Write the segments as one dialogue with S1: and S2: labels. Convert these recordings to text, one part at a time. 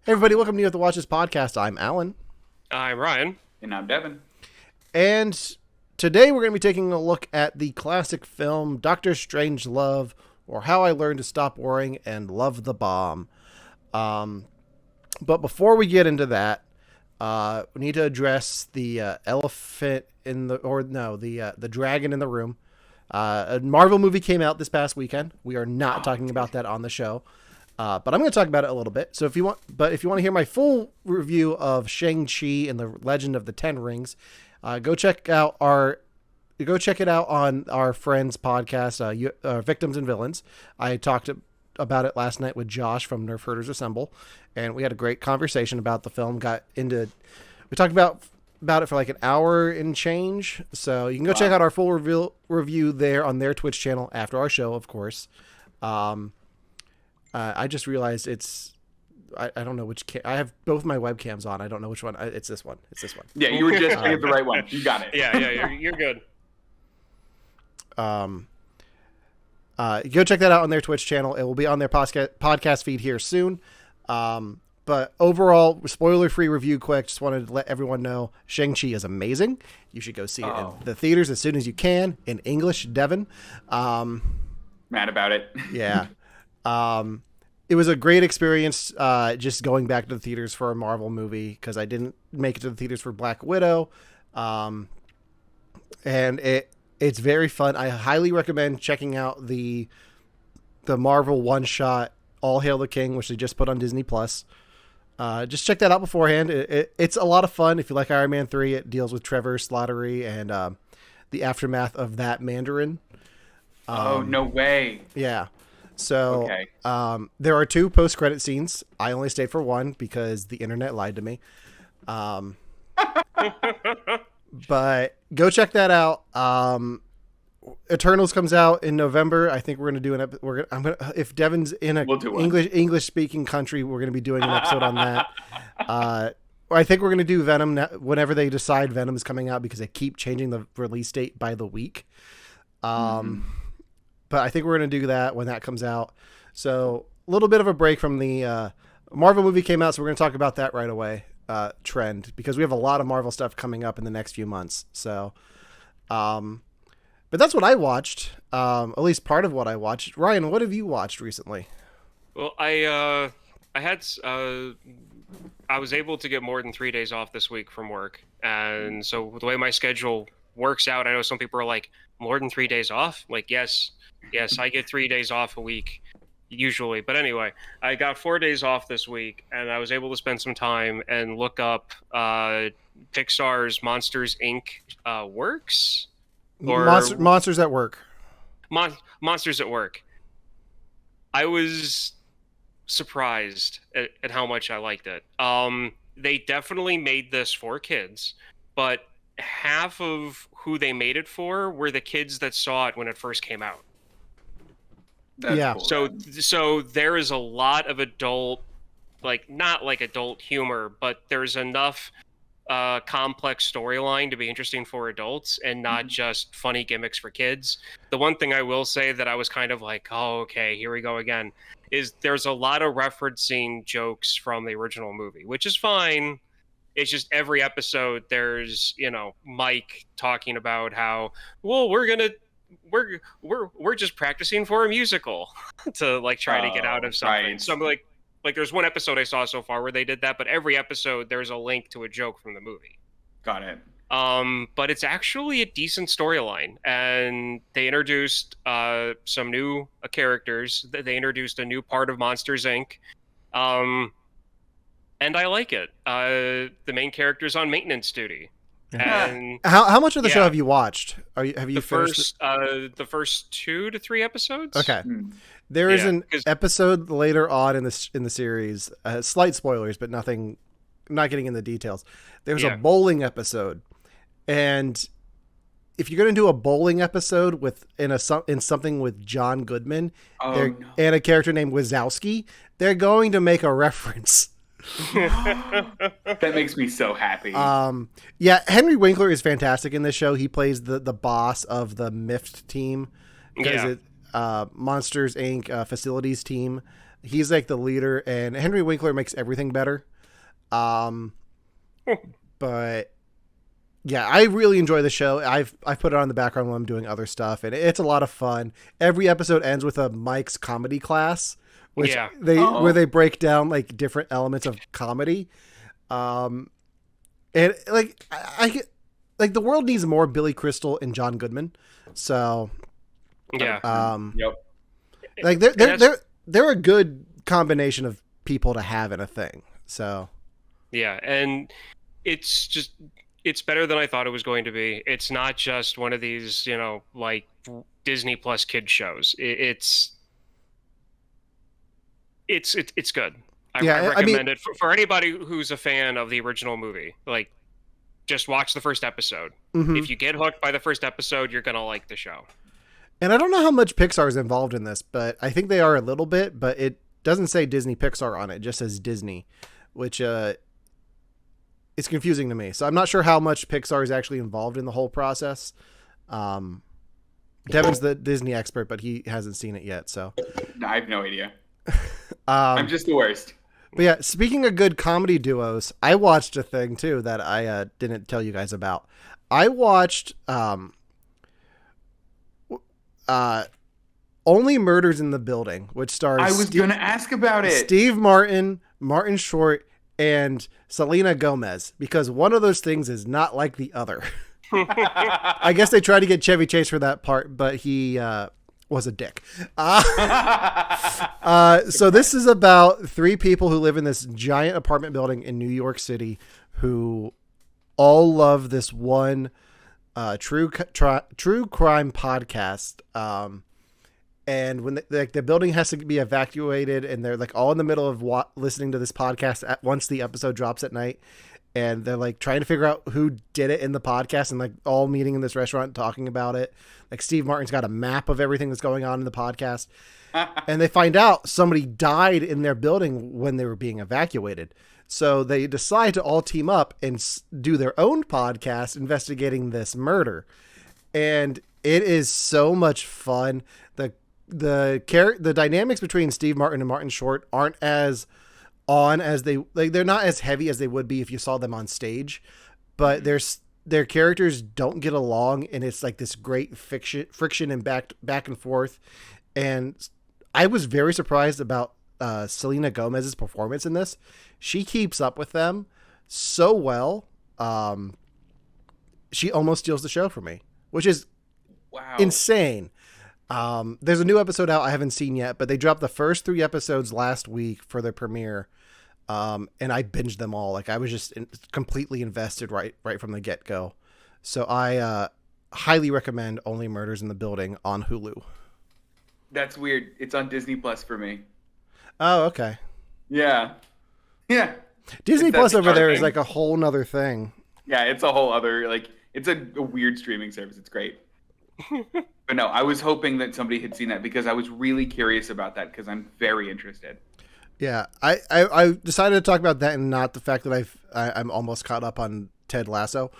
S1: Hey everybody, welcome to You Have to Watch This podcast. I'm Alan.
S2: I'm Ryan.
S3: And I'm Devon.
S1: And today we're going to be taking a look at the classic film Dr. Strangelove, or How I Learned to Stop Worrying and Love the Bomb. But before we get into that, we need to address the elephant in the dragon in the room. A Marvel movie came out this past weekend. We are not talking about that on the show. But I'm going to talk about it a little bit. So if you want to hear my full review of Shang-Chi and the Legend of the Ten Rings, go check it out on our friends' podcast, Victims and Villains. I talked about it last night with Josh from Nerf Herders Assemble, and we had a great conversation about the film. We talked about it for like an hour and change. So you can go check out our full review there on their Twitch channel after our show, of course. I just realized I don't know which I have both my webcams on. I don't know which one. It's this one.
S3: Yeah, you were just getting the right one. You got it.
S2: Yeah, you're good.
S1: Go check that out on their Twitch channel. It will be on their podcast feed here soon. But overall, spoiler-free review quick. Just wanted to let everyone know Shang-Chi is amazing. You should go see it in the theaters as soon as you can in English, Devon.
S3: Mad about it.
S1: Yeah. It was a great experience just going back to the theaters for a Marvel movie because I didn't make it to the theaters for Black Widow. And it's very fun. I highly recommend checking out the Marvel one-shot All Hail the King, which they just put on Disney+. Just check that out beforehand. It's a lot of fun. If you like Iron Man 3, it deals with Trevor Slattery and the aftermath of that Mandarin.
S3: Oh, no way.
S1: Yeah. So
S3: okay.
S1: There are 2 post-credit scenes. I only stayed for 1 because the internet lied to me. But go check that out. Eternals comes out in November. I think we're going to do if Devon's in English speaking country, we're going to be doing an episode on that. I think we're going to do Venom whenever they decide Venom is coming out because they keep changing the release date by the week. But I think we're going to do that when that comes out. So a little bit of a break from the Marvel movie came out. So we're going to talk about that right away. Trend, because we have a lot of Marvel stuff coming up in the next few months. So, but that's what I watched. At least part of what I watched. Ryan, what have you watched recently?
S2: Well, I was able to get more than 3 days off this week from work. And so the way my schedule works out, I know some people are like, more than 3 days off? Like, yes, I get 3 days off a week usually. But anyway, I got 4 days off this week, and I was able to spend some time and look up Pixar's Monsters, Inc. Works? Or
S1: Monsters at Work.
S2: Monsters at Work. I was surprised at how much I liked it. They definitely made this for kids, but half of who they made it for were the kids that saw it when it first came out.
S3: That's cool.
S2: So there is a lot of adult, not like adult humor, but there's enough complex storyline to be interesting for adults and not just funny gimmicks for kids. The one thing I will say that I was kind of like, oh, okay, here we go again, is there's a lot of referencing jokes from the original movie, which is fine. It's just every episode there's, Mike talking about how, well, we're just practicing for a musical to try to get out of something. Right. So I'm like there's one episode I saw so far where they did that, but every episode there's a link to a joke from the movie.
S3: Got it.
S2: But it's actually a decent storyline, and they introduced some new characters. They introduced a new part of Monsters, Inc. And I like it. The main character's on maintenance duty. And
S1: how much of the show have you watched? Have you finished
S2: the first 2 to 3 episodes?
S1: Okay. There is an episode later on in the series, slight spoilers, but nothing, not getting into the details. There's a bowling episode, and if you're going to do a bowling episode in something with John Goodman and a character named Wazowski, they're going to make a reference.
S3: That makes me so happy.
S1: Henry Winkler is fantastic in this show. He plays the boss of the MIFT team. Monsters Inc. Facilities team. he's like the leader, and Henry Winkler makes everything better. But yeah, I really enjoy the show. I've put it on in the background when I'm doing other stuff, and it's a lot of fun. Every episode ends with a Mike's comedy class, which where they break down like different elements of comedy. And like I like the world needs more Billy Crystal and John Goodman. So
S2: yeah,
S3: Yep.
S1: like they're a good combination of people to have in a thing. So
S2: yeah, and it's better than I thought it was going to be. It's not just one of these, like Disney Plus kid shows. It's good. I recommend it for anybody who's a fan of the original movie. Like, just watch the first episode.
S1: Mm-hmm.
S2: If you get hooked by the first episode, you're gonna like the show.
S1: And I don't know how much Pixar is involved in this, but I think they are a little bit. But it doesn't say Disney Pixar on it; it just says Disney, which it's confusing to me. So I'm not sure how much Pixar is actually involved in the whole process. Devin's the Disney expert, but he hasn't seen it yet. So
S3: I have no idea. I'm just the worst.
S1: But yeah, speaking of good comedy duos, I watched a thing too that I didn't tell you guys about. I watched Only Murders in the Building, which stars
S3: I was going to ask about it.
S1: Steve Martin, Martin Short, and Selena Gomez, because one of those things is not like the other. I guess they tried to get Chevy Chase for that part, but he was a dick. So this is about three people who live in this giant apartment building in New York City who all love this one true crime podcast. And when the building has to be evacuated, and they're like all in the middle of listening to this podcast once the episode drops at night, and they're like trying to figure out who did it in the podcast, and like all meeting in this restaurant talking about it. Like Steve Martin's got a map of everything that's going on in the podcast, and they find out somebody died in their building when they were being evacuated. So they decide to all team up and do their own podcast investigating this murder, and it is so much fun. The dynamics between Steve Martin and Martin Short aren't as on as they're not as heavy as they would be if you saw them on stage, but their characters don't get along, and it's like this great friction and back and forth. And I was very surprised about Selena Gomez's performance in this. She keeps up with them so well. She almost steals the show for me, which is insane. There's a new episode out I haven't seen yet, but they dropped the first 3 episodes last week for their premiere. And I binged them all. Like I was just completely invested right from the get-go. So I highly recommend Only Murders in the Building on Hulu.
S3: That's weird. It's on Disney Plus for me.
S1: Oh, okay.
S3: Yeah.
S1: Disney Plus over there is like a whole nother thing.
S3: Yeah, it's a whole other, like, it's a weird streaming service. It's great. But no, I was hoping that somebody had seen that because I was really curious about that because I'm very interested.
S1: Yeah, I decided to talk about that and not the fact that I'm almost caught up on Ted Lasso,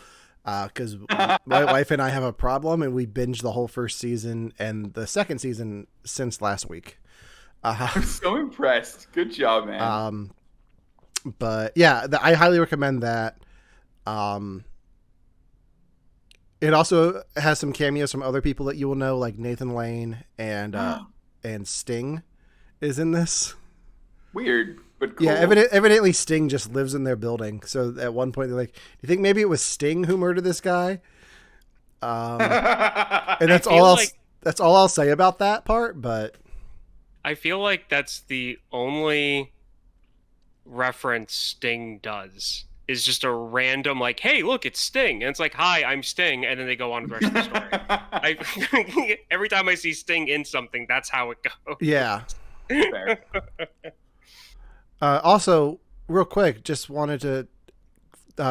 S1: because my wife and I have a problem, and we binged the whole first season and the second season since last week.
S3: I'm so impressed. Good job, man.
S1: But yeah, I highly recommend that. It also has some cameos from other people that you will know, like Nathan Lane and Sting is in this.
S3: Weird, but cool.
S1: Yeah, evidently Sting just lives in their building. So at one point they're like, "Do you think maybe it was Sting who murdered this guy?" And that's all. That's all I'll say about that part. But
S2: I feel like that's the only reference Sting does. Is just a random like, hey, look, it's Sting. And it's like, hi, I'm Sting. And then they go on with the rest of the story. Every time I see Sting in something, that's how it goes.
S1: Yeah.
S3: Fair.
S1: Also, real quick, just wanted to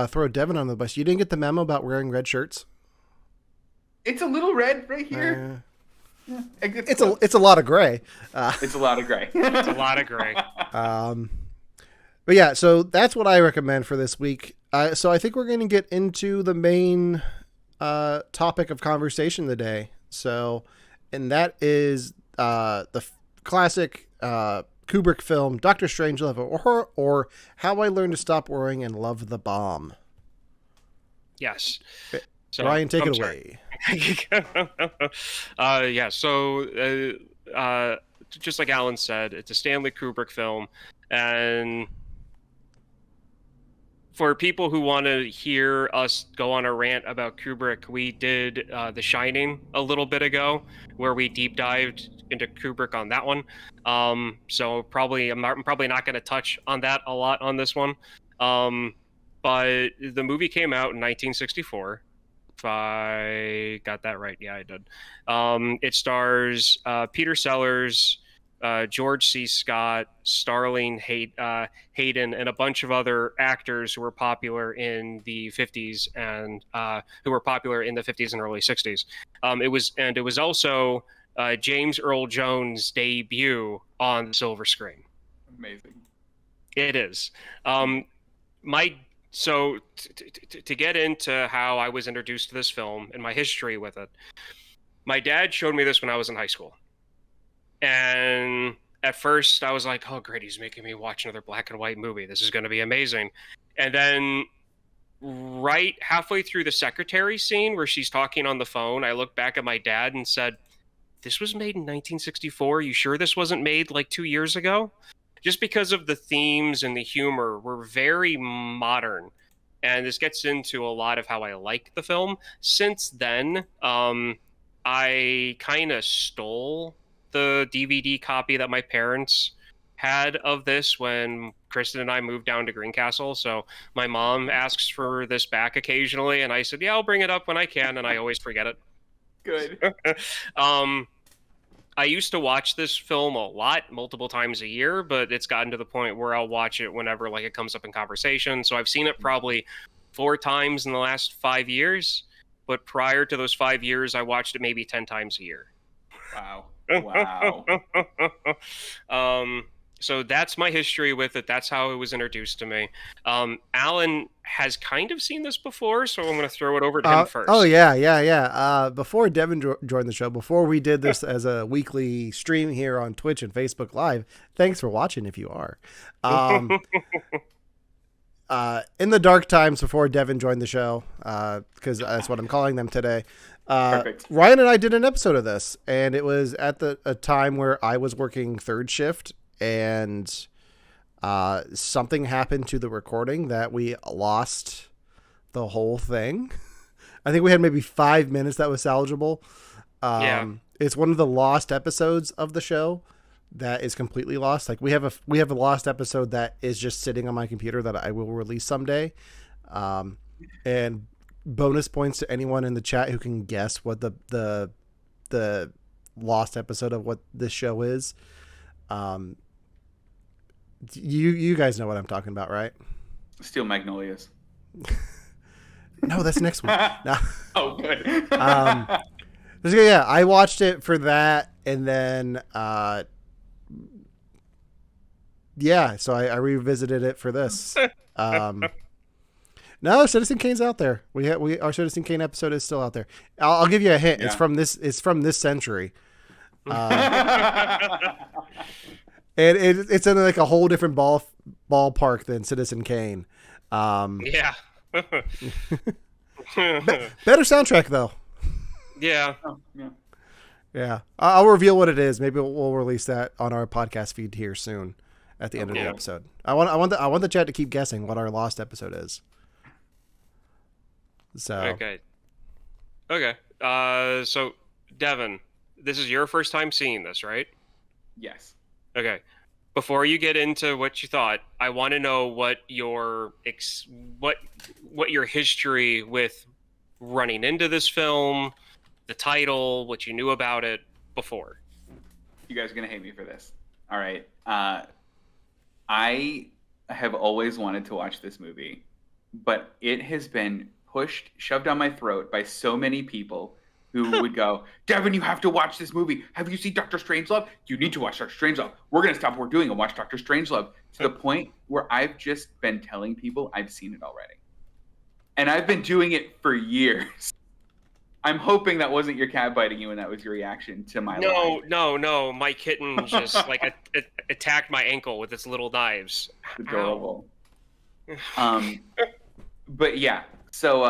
S1: throw Devon on the bus. You didn't get the memo about wearing red shirts?
S3: It's a little red right here. Yeah,
S1: it's a lot of gray.
S3: It's a lot of gray.
S2: It's a lot of gray.
S1: But yeah, so that's what I recommend for this week. So I think we're going to get into the main topic of conversation of the day. So, and that is the classic Kubrick film Doctor Strangelove, or How I Learned to Stop Worrying and Love the Bomb.
S2: Yes. So,
S1: Ryan, take
S2: I'm
S1: it
S2: sorry.
S1: away.
S2: Yeah. So, just like Alan said, it's a Stanley Kubrick film, and for people who want to hear us go on a rant about Kubrick, we did The Shining a little bit ago, where we deep dived into Kubrick on that one. So I'm probably not going to touch on that a lot on this one. But the movie came out in 1964. If I got that right, yeah, I did. It stars Peter Sellers, George C. Scott, Starling Hayden, and a bunch of other actors who were popular in the 50s and who were popular in the 50s and early 60s. It was also James Earl Jones' debut on the silver screen.
S3: Amazing.
S2: It is. To get into how I was introduced to this film and my history with it, my dad showed me this when I was in high school. And at first I was like, oh, great, he's making me watch another black and white movie. This is going to be amazing. And then right halfway through the secretary scene where she's talking on the phone, I looked back at my dad and said, this was made in 1964. You sure this wasn't made like 2 years ago? Just because of the themes and the humor were very modern. And this gets into a lot of how I like the film. Since then, I kind of stole the DVD copy that my parents had of this when Kristen and I moved down to Greencastle. So my mom asks for this back occasionally, and I said, yeah, I'll bring it up when I can, and I always forget it.
S3: Good.
S2: I used to watch this film a lot, multiple times a year, but it's gotten to the point where I'll watch it whenever like it comes up in conversation. So I've seen it probably 4 times in the last 5 years, but prior to those 5 years, I watched it maybe 10 times a year.
S3: Wow. Wow.
S2: So that's my history with it. That's how it was introduced to me. Alan has kind of seen this before, so I'm going to throw it over to him first.
S1: Oh, yeah. Before Devon joined the show, before we did this as a weekly stream here on Twitch and Facebook Live, thanks for watching if you are. In the dark times before Devon joined the show, because that's what I'm calling them today,
S3: Perfect.
S1: Ryan and I did an episode of this, and it was at a time where I was working third shift, and something happened to the recording that we lost the whole thing. I think we had maybe 5 minutes that was salvageable. It's one of the lost episodes of the show that is completely lost. Like we have a lost episode that is just sitting on my computer that I will release someday. And bonus points to anyone in the chat who can guess what the lost episode of what this show is. You guys know what I'm talking about, right?
S3: Steel Magnolias.
S1: No, that's next week. No.
S3: Oh, good.
S1: Yeah, I watched it for that, and then so I revisited it for this. No, Citizen Kane's out there. Our Citizen Kane episode is still out there. I'll give you a hint.
S3: Yeah.
S1: It's from this century. And it's in like a whole different ballpark than Citizen Kane.
S2: Yeah.
S1: Better soundtrack though.
S2: Yeah.
S3: Oh, yeah.
S1: Yeah. I'll reveal what it is. Maybe we'll release that on our podcast feed here soon at the end of the episode. I want the chat to keep guessing what our lost episode is. So
S2: Okay. So Devon, this is your first time seeing this, right?
S3: Yes.
S2: Okay. Before you get into what you thought, I want to know what your history with running into this film, the title, what you knew about it before.
S3: You guys are gonna hate me for this. All right. I have always wanted to watch this movie, but it has been shoved down my throat by so many people who would go, Devon, you have to watch this movie. Have you seen Dr. Strangelove? You need to watch Dr. Strangelove. We're going to stop what we're doing and watch Dr. Strangelove. To the point where I've just been telling people I've seen it already. And I've been doing it for years. I'm hoping that wasn't your cat biting you and that was your reaction to my lie.
S2: No. My kitten just like attacked my ankle with its little knives.
S3: It's adorable. But yeah, so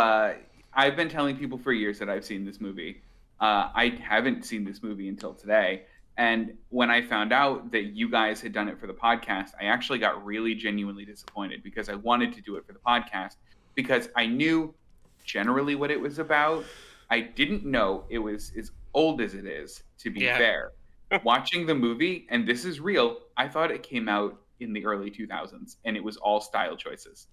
S3: I've been telling people for years that I've seen this movie. I haven't seen this movie until today. And when I found out that you guys had done it for the podcast, I actually got really genuinely disappointed because I wanted to do it for the podcast because I knew generally what it was about. I didn't know it was as old as it is, to be fair. Watching the movie, and this is real, I thought it came out in the early 2000s, and it was all style choices.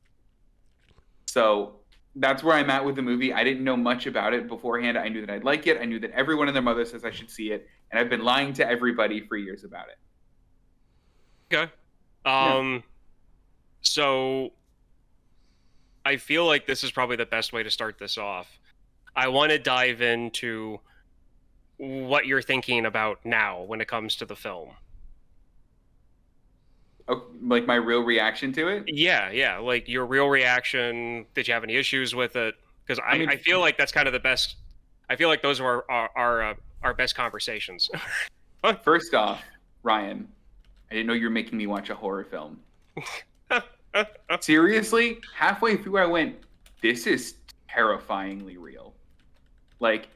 S3: So that's where I'm at with the movie. I didn't know much about it beforehand. I knew that I'd like it. I knew that everyone and their mother says I should see it, and I've been lying to everybody for years about it.
S2: Okay. So I feel like this is probably the best way to start this off. I want to dive into what you're thinking about now when it comes to the film.
S3: Oh, like my real reaction to it?
S2: Yeah. Like your real reaction. Did you have any issues with it? Because I feel like that's kind of the best. I feel like those are our best conversations.
S3: First off, Ryan, I didn't know you were making me watch a horror film. Seriously, halfway through I went, this is terrifyingly real. Like,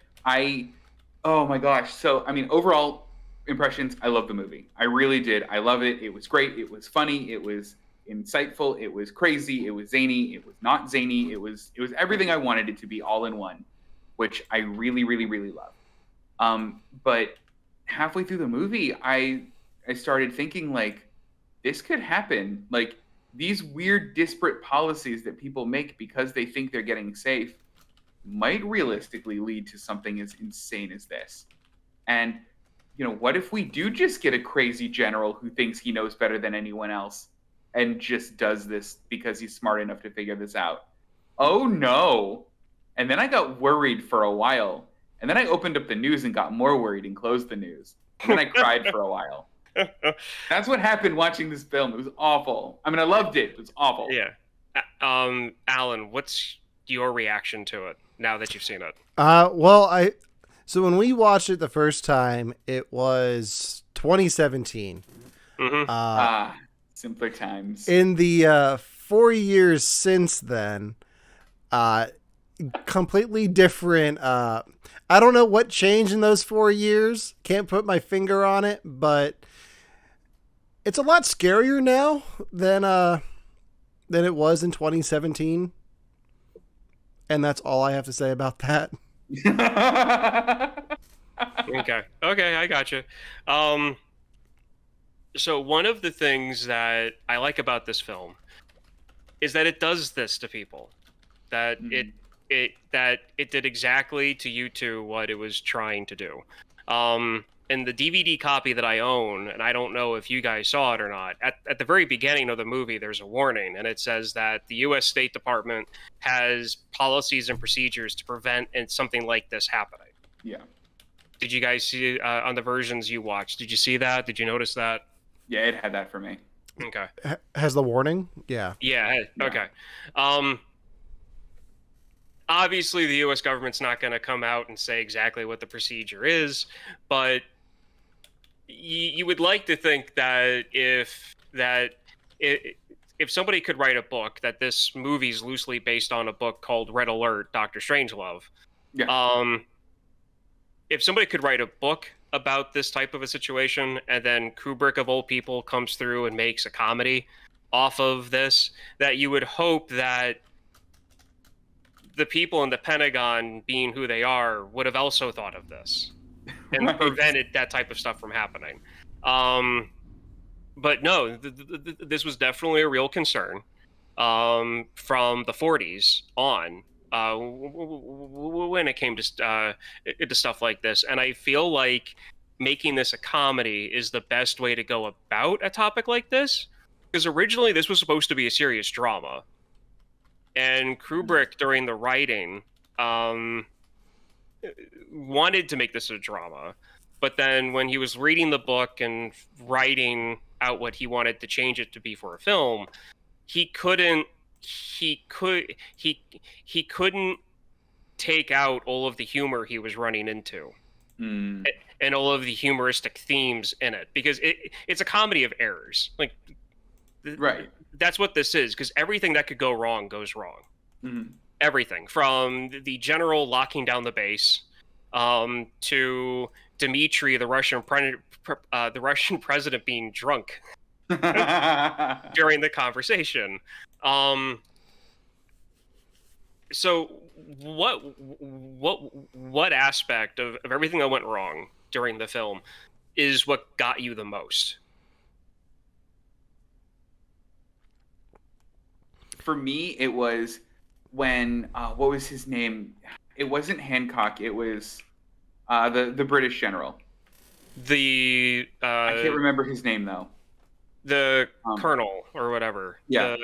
S3: oh my gosh. So, I mean, overall impressions, I love the movie. I really did. I love it. It was great. It was funny. It was insightful. It was crazy. It was zany. It was not zany. It was everything I wanted it to be all in one, which I really, really, really love. But halfway through the movie, I started thinking, like, this could happen. Like, these weird, disparate policies that people make because they think they're getting safe might realistically lead to something as insane as this. And, you know, what if we do just get a crazy general who thinks he knows better than anyone else and just does this because he's smart enough to figure this out? Oh, no. And then I got worried for a while. And then I opened up the news and got more worried and closed the news. And then I cried for a while. That's what happened watching this film. It was awful. I mean, I loved it. It was awful.
S2: Yeah. Alan, what's your reaction to it now that you've seen it?
S1: So when we watched it the first time, it was 2017.
S2: Mm-hmm.
S3: Simpler times.
S1: In the 4 years since then, completely different. I don't know what changed in those 4 years. Can't put my finger on it, but it's a lot scarier now than it was in 2017. And that's all I have to say about that.
S2: Okay, I gotcha. So one of the things that I like about this film is that it does this to people. That it did exactly to you two what it was trying to do. In the DVD copy that I own, and I don't know if you guys saw it or not, at the very beginning of the movie, there's a warning, and it says that the U.S. State Department has policies and procedures to prevent something like this happening.
S3: Yeah.
S2: Did you guys see on the versions you watched? Did you see that? Did you notice that?
S3: Yeah, it had that for me.
S2: Okay.
S1: Has the warning? Yeah.
S2: Yeah. Okay. Obviously, the U.S. government's not going to come out and say exactly what the procedure is, but you would like to think that if somebody could write a book, that this movie's loosely based on a book called Red Alert, Dr. Strangelove.
S3: Yeah.
S2: If somebody could write a book about this type of a situation, and then Kubrick of all people comes through and makes a comedy off of this, that you would hope that the people in the Pentagon, being who they are, would have also thought of this and prevented that type of stuff from happening. But no, this was definitely a real concern from the 40s on when it came to stuff like this. And I feel like making this a comedy is the best way to go about a topic like this, because originally this was supposed to be a serious drama. And Kubrick, during the writing, wanted to make this a drama. But then when he was reading the book and writing out what he wanted to change it to be for a film, he couldn't take out all of the humor he was running into.
S3: Mm.
S2: And all of the humoristic themes in it, because it's a comedy of errors. Like,
S3: Right.
S2: That's what this is, because everything that could go wrong goes wrong.
S3: Mm-hmm.
S2: Everything from the general locking down the base, to Dmitri, the Russian president, being drunk during the conversation. So what aspect of everything that went wrong during the film is what got you the most?
S3: For me, it was when what was his name? It wasn't Hancock. It was the British general.
S2: I
S3: can't remember his name though.
S2: The colonel or whatever.
S3: Yeah.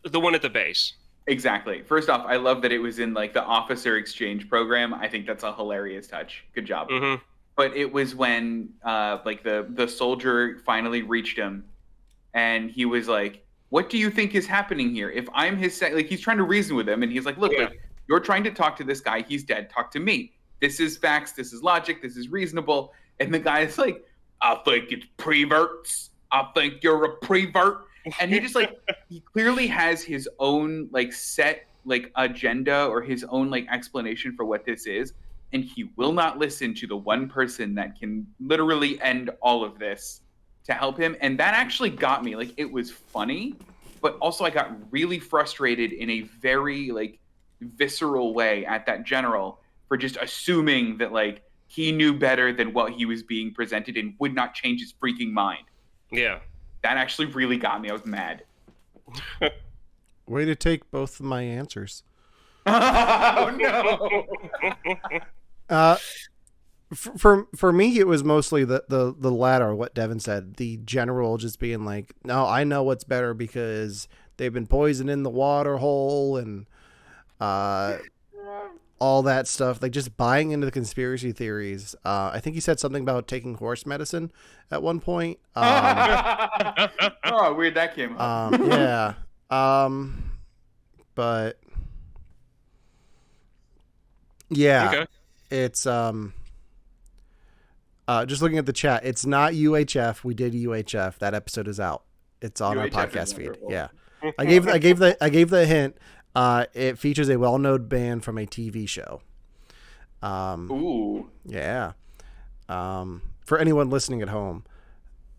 S2: The one at the base.
S3: Exactly. First off, I love that it was in like the officer exchange program. I think that's a hilarious touch. Good job.
S2: Mm-hmm.
S3: But it was when like the soldier finally reached him, and he was like, "What do you think is happening here? If I'm his like he's trying to reason with him, and he's like, look, like, you're trying to talk to this guy. He's dead. Talk to me. This is facts. This is logic. This is reasonable." And the guy is like, "I think it's preverts. I think you're a prevert." And he just like he clearly has his own like set like agenda or his own like explanation for what this is, and he will not listen to the one person that can literally end all of this to help him. And that actually got me. Like, it was funny, but also I got really frustrated in a very like visceral way at that general for just assuming that like he knew better than what he was being presented and would not change his freaking mind.
S2: Yeah.
S3: That actually really got me. I was mad.
S1: Way to take both of my answers.
S3: Oh no.
S1: For me, it was mostly the latter, what Devon said. The general just being like, "No, I know what's better because they've been poisoned in the water hole," and all that stuff. Like, just buying into the conspiracy theories. I think he said something about taking horse medicine at one point.
S3: Oh, weird that came up.
S1: Yeah. But yeah,
S2: Okay.
S1: It's just looking at the chat. It's not UHF. We did UHF. That episode is out. It's on our podcast feed. Yeah. I gave the hint. It features a well-known band from a TV show.
S3: Ooh.
S1: Yeah. For anyone listening at home.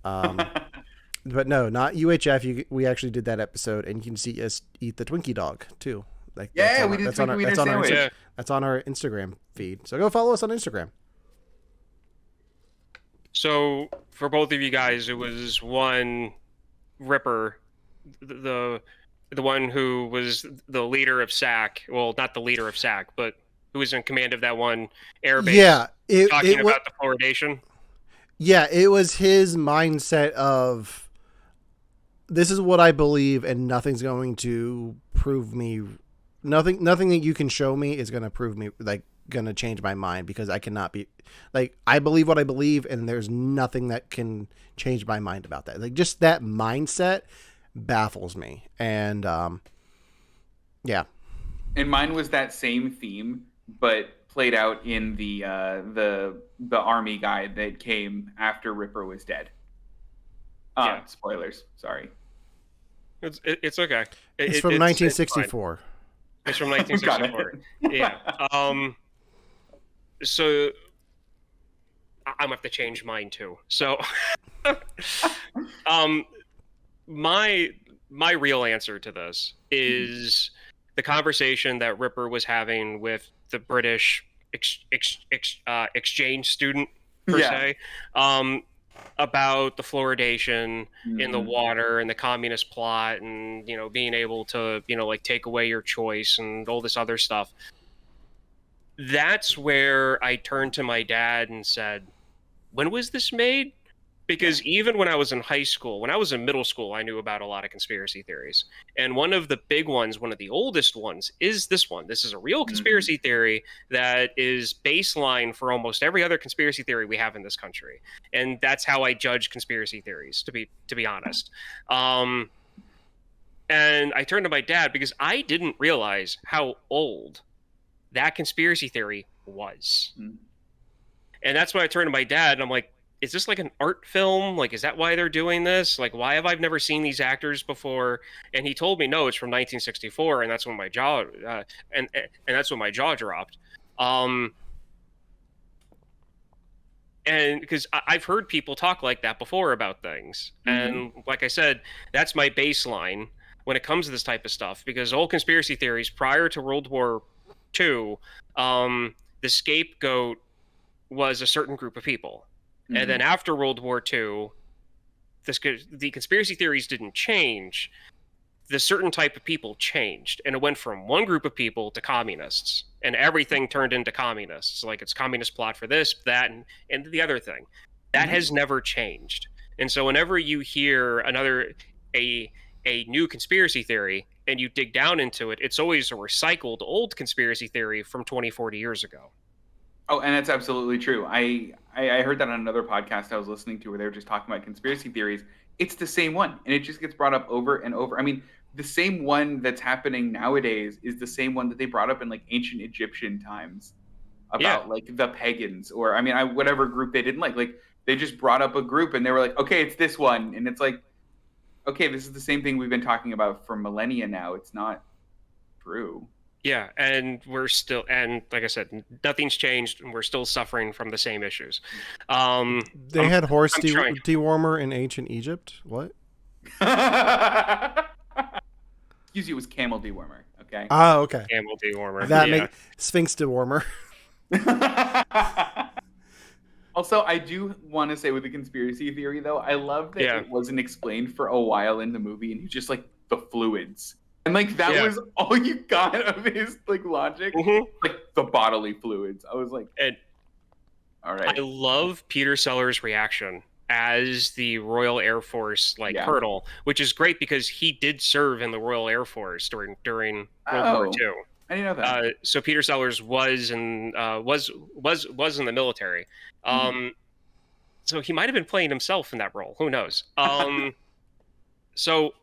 S1: But no, not UHF. We actually did that episode, and you can see us eat the Twinkie dog too. Like,
S3: yeah, we did the Twinkie Wiener sandwich.
S1: That's on our Instagram feed. So go follow us on Instagram.
S2: So for both of you guys, it was one Ripper, the one who was the leader of SAC. Well, not the leader of SAC, but who was in command of that one airbase.
S1: Yeah,
S2: talking about the fluoridation.
S1: Yeah, it was his mindset of, this is what I believe, and nothing's going to prove me. Nothing that you can show me is going to prove me, like, going to change my mind, because I cannot be, like, I believe what I believe, and there's nothing that can change my mind about that. Like, just that mindset baffles me. And yeah.
S3: And mine was that same theme, but played out in the army guy that came after Ripper was dead.
S2: Yeah.
S3: Spoilers. Sorry.
S2: It's okay.
S1: It's from 1964.
S2: It's from 1964. Yeah. So I'm gonna have to change mine too. So, my real answer to this is the conversation that Ripper was having with the British exchange student per se, about the fluoridation in the water and the communist plot, and being able to like take away your choice and all this other stuff. That's where I turned to my dad and said, when was this made? Because even when I was in high school, when I was in middle school, I knew about a lot of conspiracy theories. And one of the big ones, one of the oldest ones, is this one. This is a real conspiracy theory that is baseline for almost every other conspiracy theory we have in this country. And that's how I judge conspiracy theories, to be honest. And I turned to my dad because I didn't realize how old that conspiracy theory was.
S3: Mm.
S2: And that's when I turned to my dad and I'm like, is this like an art film? Like, is that why they're doing this? Like, why have I never seen these actors before? And he told me, no, it's from 1964. And that's when my jaw, and that's when my jaw dropped. And because I've heard people talk like that before about things. And like I said, that's my baseline when it comes to this type of stuff, because old conspiracy theories prior to World War II, the scapegoat was a certain group of people. And then after World War II, the conspiracy theories didn't change. The certain type of people changed, and it went from one group of people to communists, and everything turned into communists. Like, it's communist plot for this, that, and the other thing. That has never changed. And so whenever you hear a new conspiracy theory and you dig down into it, it's always a recycled old conspiracy theory from 20, 40 years ago.
S3: Oh, and that's absolutely true. I heard that on another podcast I was listening to where they were just talking about conspiracy theories. It's the same one, and it just gets brought up over and over. I mean, the same one that's happening nowadays is the same one that they brought up in like ancient Egyptian times about like the pagans, or I mean, whatever group they didn't like. Like, they just brought up a group and they were like, okay, it's this one, and it's like, okay, this is the same thing we've been talking about for millennia now. It's not true.
S2: Yeah, and we're still, and like I said, nothing's changed, and we're still suffering from the same issues.
S1: They had horse dewormer in ancient Egypt? What?
S3: Excuse you, it was camel dewormer, okay?
S1: Oh, okay.
S2: Camel dewormer.
S1: That Sphinx dewormer.
S3: Also, I do want to say with the conspiracy theory, though, I love that it wasn't explained for a while in the movie, and he's just like, the fluids. And like, that was all you got of his like logic, like the bodily fluids. I was like, all right.
S2: I love Peter Sellers' reaction as the Royal Air Force colonel, which is great because he did serve in the Royal Air Force during World War II.
S3: I didn't know that.
S2: So Peter Sellers was in the military. So he might have been playing himself in that role. Who knows? So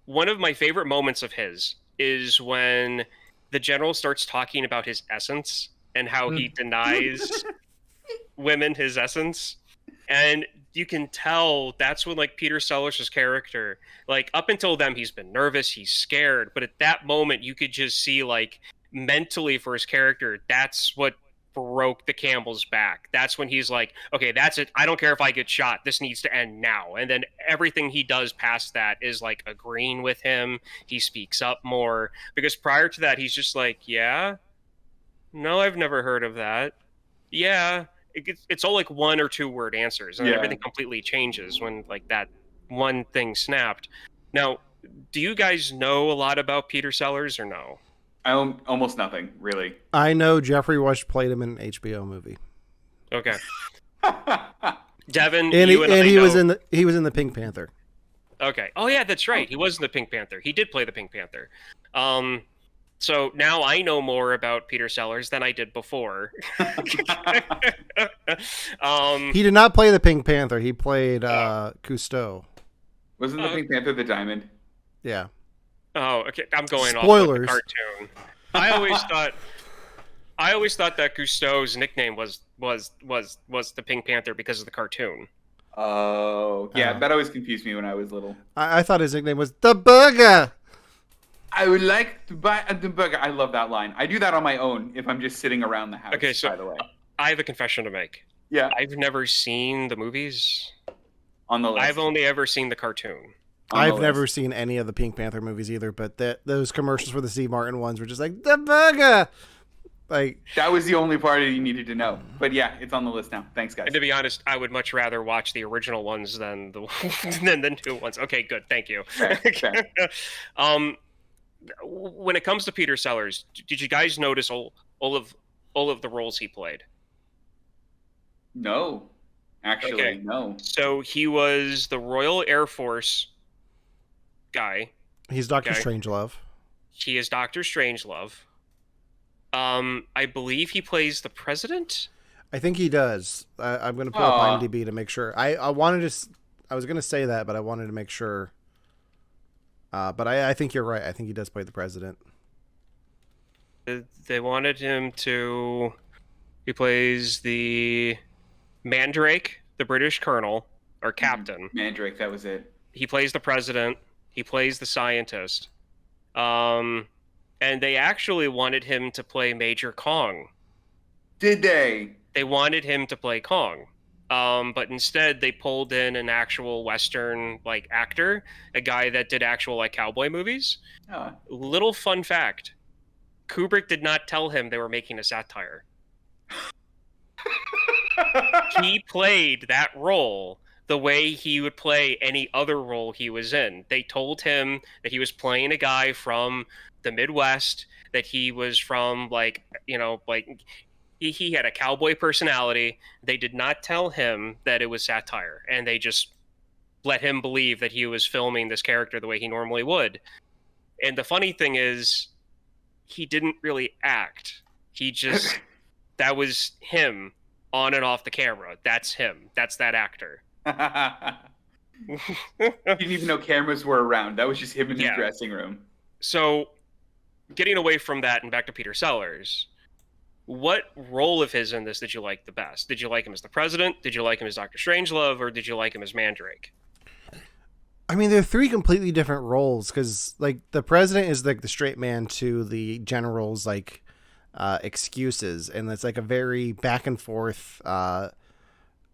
S2: one of my favorite moments of his is when the general starts talking about his essence and how he denies women his essence. And you can tell that's when like Peter Sellers' character, like up until then, he's been nervous, he's scared. But at that moment, you could just see like mentally for his character, that's what broke the camel's back. That's when he's like, okay, that's it. I don't care if I get shot. This needs to end now. And then everything he does past that is like agreeing with him. He speaks up more, because prior to that, he's just like, yeah, no, I've never heard of that. Yeah. It's all like 1 or 2 word answers, and everything completely changes when like that one thing snapped. Now, do you guys know a lot about Peter Sellers or no?
S3: I own almost nothing, really.
S1: I know Jeffrey Rush played him in an HBO movie.
S2: Okay. Devon,
S1: he was in the Pink Panther.
S2: Okay. Oh yeah, that's right. He was in the Pink Panther. He did play the Pink Panther. So now I know more about Peter Sellers than I did before.
S1: He did not play the Pink Panther. He played Cousteau.
S3: Wasn't the Pink Panther the diamond?
S1: Yeah.
S2: Oh, okay. I'm going
S1: Spoilers.
S2: off with the cartoon. I always thought that Cousteau's nickname was the Pink Panther because of the cartoon.
S3: Oh, yeah. That always confused me when I was little.
S1: I thought his nickname was the Burger.
S3: I would like to buy a burger. I love that line. I do that on my own if I'm just sitting around the house.
S2: Okay, so
S3: by the way,
S2: I have a confession to make.
S3: Yeah,
S2: I've never seen the movies.
S3: On the list.
S2: I've only ever seen the cartoon.
S1: I've never seen any of the Pink Panther movies either, but those commercials for the Steve Martin ones were just like, the burger! Like,
S3: that was the only part you needed to know. But yeah, it's on the list now. Thanks, guys.
S2: And to be honest, I would much rather watch the original ones than the new ones. Okay, good. Thank you.
S3: Fair.
S2: When it comes to Peter Sellers, did you guys notice all of the roles he played?
S3: No. Actually, no.
S2: So he was the Royal Air Force guy.
S1: He's Dr. Strangelove.
S2: He is Dr. Strangelove. I believe he plays the president.
S1: I think he does. I'm going to pull up IMDb to make sure. I was going to say that, but I wanted to make sure. But I think you're right. I think he does play the president.
S2: They wanted him to. He plays the Mandrake, the British colonel or captain.
S3: Mandrake, that was it.
S2: He plays the president. He plays the scientist. And they actually wanted him to play Major Kong.
S3: Did they?
S2: They wanted him to play Kong. But instead they pulled in an actual Western like actor, a guy that did actual like cowboy movies. Little fun fact. Kubrick did not tell him they were making a satire. He played that role the way he would play any other role he was in. They told him that he was playing a guy from the Midwest, that he was from like, you know, like he had a cowboy personality. They did not tell him that it was satire, and they just let him believe that he was filming this character the way he normally would. And the funny thing is, he didn't really act. He just, that was him on and off the camera. That's him. That's that actor.
S3: He didn't even know cameras were around. That was just him in his dressing room.
S2: So, getting away from that and back to Peter Sellers, what role of his in this did you like the best? Did you like him as the president? Did you like him as Dr. Strangelove? Or did you like him as Mandrake?
S1: I mean, they're three completely different roles because, like, the president is like the straight man to the general's like excuses, and it's like a very back and forth. I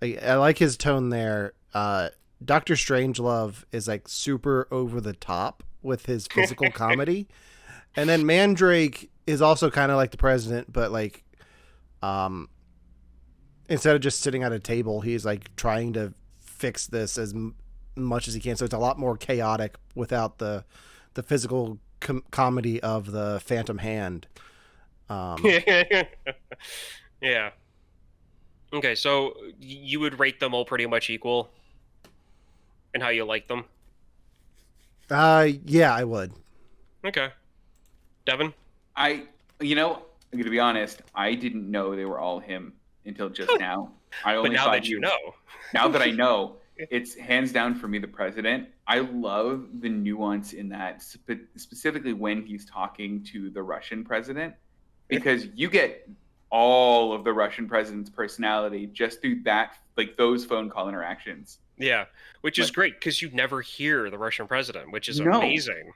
S1: like his tone there. Dr. Strangelove is like super over the top with his physical comedy, and then Mandrake is also kind of like the president, but like, instead of just sitting at a table, he's like trying to fix this as much as he can, so it's a lot more chaotic without the physical comedy of the Phantom Hand.
S2: Yeah. Okay, so you would rate them all pretty much equal in how you like them?
S1: Yeah, I would.
S2: Okay. Devon?
S3: I'm going to be honest, I didn't know they were all him until just now.
S2: But now that you know.
S3: Now that I know, it's hands down for me the president. I love the nuance in that, specifically when he's talking to the Russian president, because you get all of the Russian president's personality just through that, like those phone call interactions.
S2: Yeah, which is great because you never hear the Russian president, which is amazing.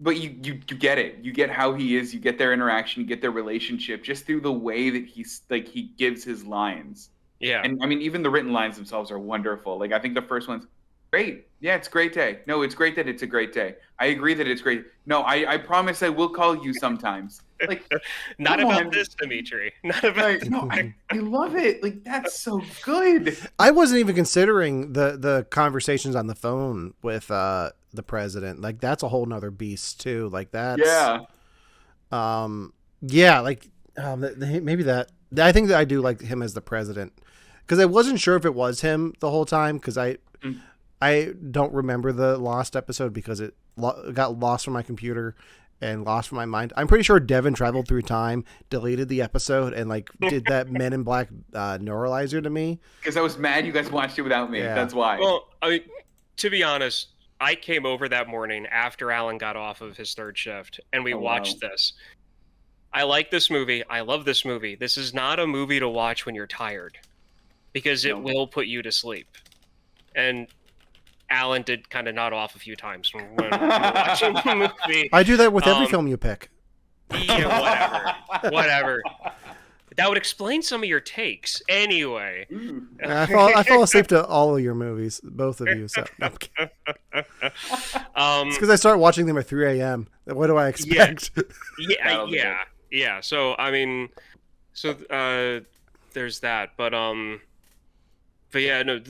S3: But you get it. You get how he is. You get their interaction. You get their relationship just through the way that he gives his lines.
S2: Yeah.
S3: And I mean, even the written lines themselves are wonderful. Like, I think the first one's great. Yeah, it's a great day. No, it's great that it's a great day. I agree that it's great. No, I promise I will call you sometimes. Like,
S2: not about this, Dimitri. Not about
S3: no, I love it. Like, that's so good.
S1: I wasn't even considering the conversations on the phone with the president. Like, that's a whole nother beast too. Like, that's maybe that. I think that I do like him as the president because I wasn't sure if it was him the whole time because I don't remember the Lost episode because it got lost from my computer and lost from my mind. I'm pretty sure Devon traveled through time, deleted the episode, and like did that Men in Black neuralizer to me.
S3: Because I was mad you guys watched it without me. Yeah. That's why.
S2: Well, I mean, to be honest, I came over that morning after Alan got off of his third shift, and we watched this. I like this movie. I love this movie. This is not a movie to watch when you're tired because it will put you to sleep. And Alan did kind of nod off a few times when we were watching the movie.
S1: I do that with every film you pick.
S2: Yeah, whatever. That would explain some of your takes. Anyway.
S1: I fall asleep to all of your movies, both of you. So it's because I start watching them at 3 a.m. What do I expect?
S2: Yeah. So, I mean, there's that. But yeah, no,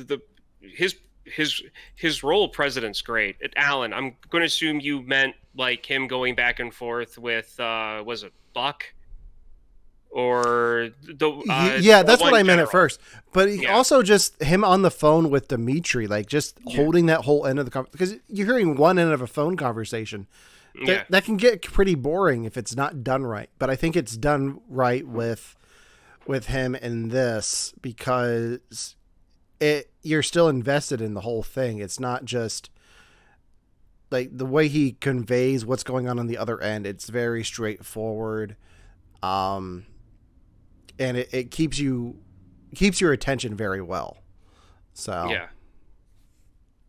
S2: his role president's great. Alan, I'm going to assume you meant like him going back and forth with was it Buck or the
S1: that's what I meant at first. But also just him on the phone with Dimitri, like just holding that whole end of the conversation because you're hearing one end of a phone conversation. That can get pretty boring if it's not done right. But I think it's done right with him in this because you're still invested in the whole thing. It's not just like the way he conveys what's going on the other end. It's very straightforward, and it keeps your attention very well. So
S2: Yeah.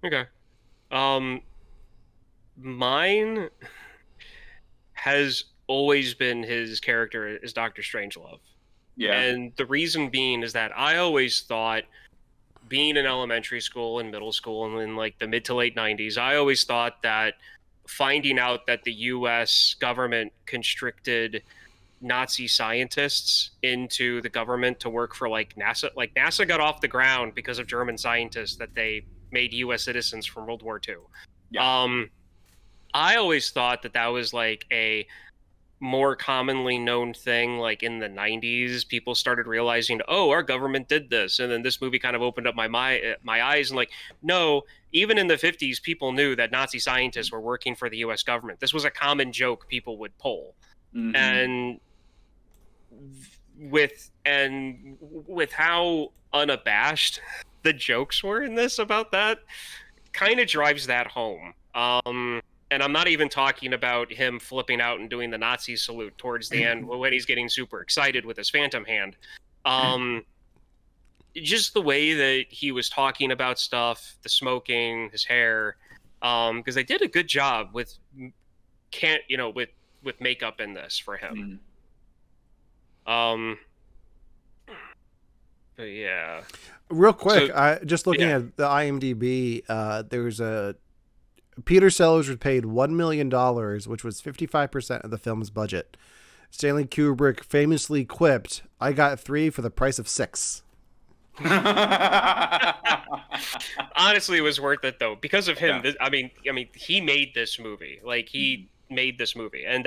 S2: Okay. Mine has always been his character as Dr. Strangelove.
S3: Yeah.
S2: And the reason being is that I always thought, being in elementary school and middle school and in like the mid to late 90s, I always thought that finding out that the US government constricted Nazi scientists into the government to work for like NASA got off the ground because of German scientists that they made US citizens from World War II.
S3: Yeah.
S2: I always thought that was like a more commonly known thing. Like in the 90s, people started realizing, oh, our government did this, and then this movie kind of opened up my eyes, and like, no, even in the 50s, people knew that Nazi scientists were working for the US government. This was a common joke people would pull.
S3: Mhm.
S2: And with how unabashed the jokes were in this about that, kind of drives that home. And I'm not even talking about him flipping out and doing the Nazi salute towards the end when he's getting super excited with his phantom hand. Just the way that he was talking about stuff, the smoking, his hair, because they did a good job with makeup in this for him. But yeah.
S1: Real quick,
S2: So,
S1: just looking
S2: yeah.
S1: at the IMDb, there's a Peter Sellers was paid $1 million, which was 55% of the film's budget. Stanley Kubrick famously quipped, "I got 3 for the price of 6."
S2: Honestly, it was worth it though because of him.
S3: Yeah.
S2: I mean, he made this movie. Like he made this movie, and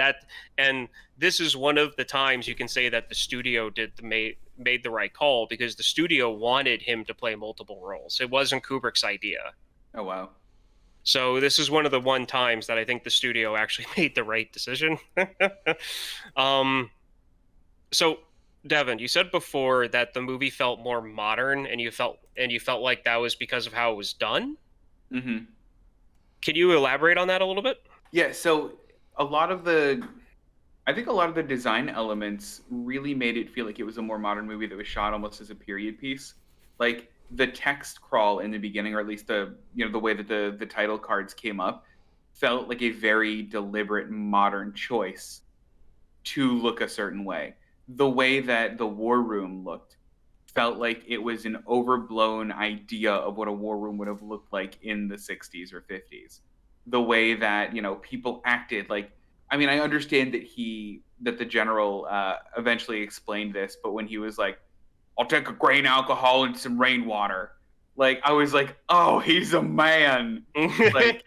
S2: this is one of the times you can say that the studio made the right call, because the studio wanted him to play multiple roles. It wasn't Kubrick's idea.
S3: Oh wow.
S2: So this is one of the times that I think the studio actually made the right decision. So Devon, you said before that the movie felt more modern, and you felt like that was because of how it was done.
S3: Mm-hmm.
S2: Can you elaborate on that a little bit?
S3: Yeah, so I think a lot of the design elements really made it feel like it was a more modern movie that was shot almost as a period piece. Like the text crawl in the beginning, or at least the way that the title cards came up, felt like a very deliberate modern choice to look a certain way. The way that the war room looked felt like it was an overblown idea of what a war room would have looked like in the 60s or 50s. The way that people acted, like, I mean, I understand that the general eventually explained this, but when he was like, "I'll take a grain alcohol and some rainwater," like, I was like, oh, he's a man. like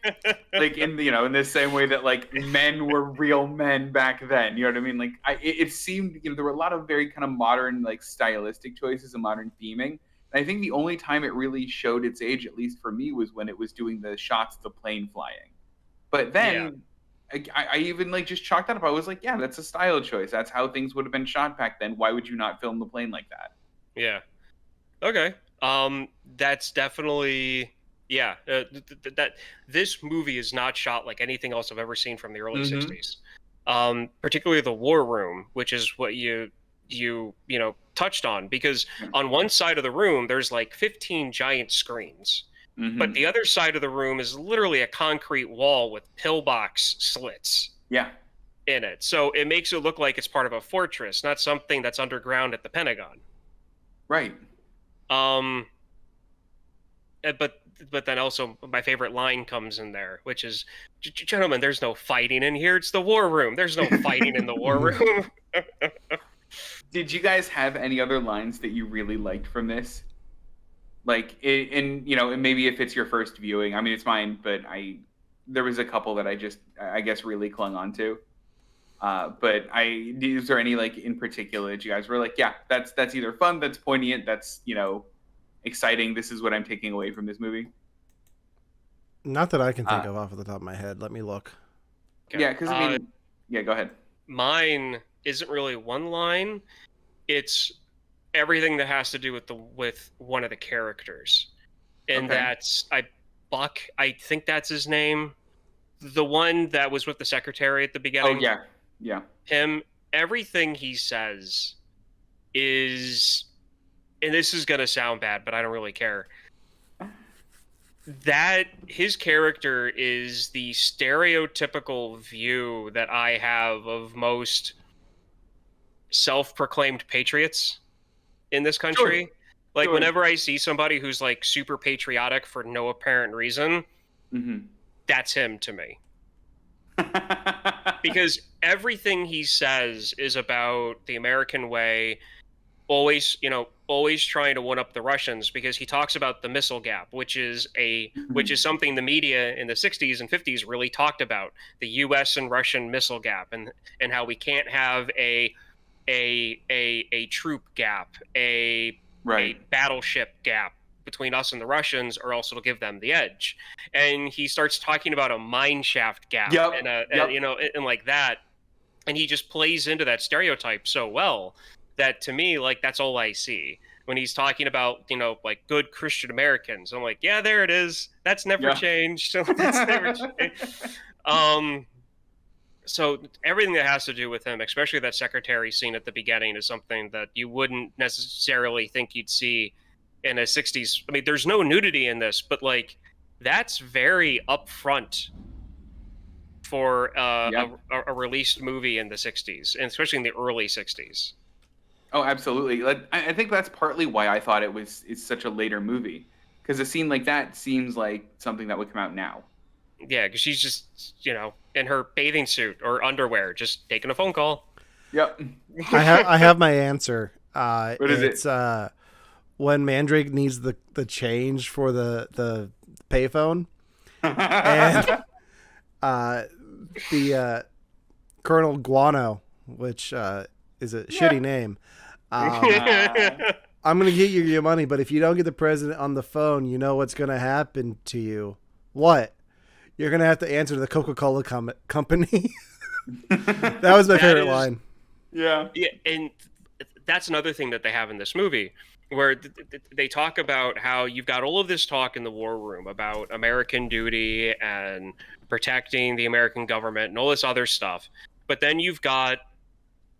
S3: in in the same way that like men were real men back then, you know what I mean? Like it seemed there were a lot of very kind of modern like stylistic choices and modern theming. And I think the only time it really showed its age, at least for me, was when it was doing the shots of the plane flying. But then I even like just chalked that up. I was like, yeah, that's a style choice. That's how things would have been shot back then. Why would you not film the plane like that?
S2: Yeah. Okay. That's definitely that this movie is not shot like anything else I've ever seen from the early 60s. Particularly the war room, which is what you touched on, because on one side of the room there's like 15 giant screens. But the other side of the room is literally a concrete wall with pillbox slits.
S3: Yeah.
S2: In it. So it makes it look like it's part of a fortress, not something that's underground at the Pentagon.
S3: Right.
S2: But then also my favorite line comes in there, which is, "Gentlemen, there's no fighting in here. It's the war room. There's no fighting in the war room."
S3: Did you guys have any other lines that you really liked from this? Like, and maybe if it's your first viewing, I mean, it's mine, but there was a couple that I guess really clung on to. But is there any like in particular that you guys were like, yeah, that's either fun, that's poignant, that's exciting, this is what I'm taking away from this movie?
S1: Not that I can think of off the top of my head. Let me look.
S2: Okay.
S3: Yeah, because I mean, yeah, go ahead.
S2: Mine isn't really one line. It's everything that has to do with one of the characters, and
S3: Okay.
S2: that's Buck. I think that's his name. the one that was with the secretary at the
S3: Oh
S2: beginning.
S3: yeah.
S2: Him, everything he says is, and this is gonna sound bad, but I don't really care. That his character is the stereotypical view that I have of most self-proclaimed patriots in this country.
S3: Sure.
S2: Like,
S3: Sure.
S2: whenever I see somebody who's like super patriotic for no apparent reason, that's him to me. Because everything he says is about the American way, always trying to one up the Russians, because he talks about the missile gap, which is something the media in the 60s and 50s really talked about, the US and Russian missile gap, and how we can't have a troop gap, a battleship gap between us and the Russians, or else it'll give them the edge. And he starts talking about a mine shaft gap, and like that, and he just plays into that stereotype so well that, to me, like, that's all I see when he's talking about, like, good Christian Americans. I'm like, yeah, there it is. That's never changed. That's never changed. So everything that has to do with him, especially that secretary scene at the beginning, is something that you wouldn't necessarily think you'd see in a 60s. I mean, there's no nudity in this, but, like, that's very upfront for a released movie in the 60s, and especially in the early 60s.
S3: Oh, absolutely. Like, I think that's partly why I thought it's such a later movie, because a scene like that seems like something that would come out now.
S2: Yeah, because she's just, in her bathing suit or underwear, just taking a phone call.
S3: Yep.
S1: I have my answer.
S3: What is
S1: it's when Mandrake needs the change for the payphone, and the Colonel Guano, which is a shitty name. I'm gonna get you your money, but if you don't get the president on the phone, you know what's gonna happen to you. What? You're gonna have to answer to the Coca-Cola company. That was my favorite line.
S3: Yeah,
S2: and that's another thing that they have in this movie, where they talk about how you've got all of this talk in the war room about American duty and protecting the American government and all this other stuff, but then you've got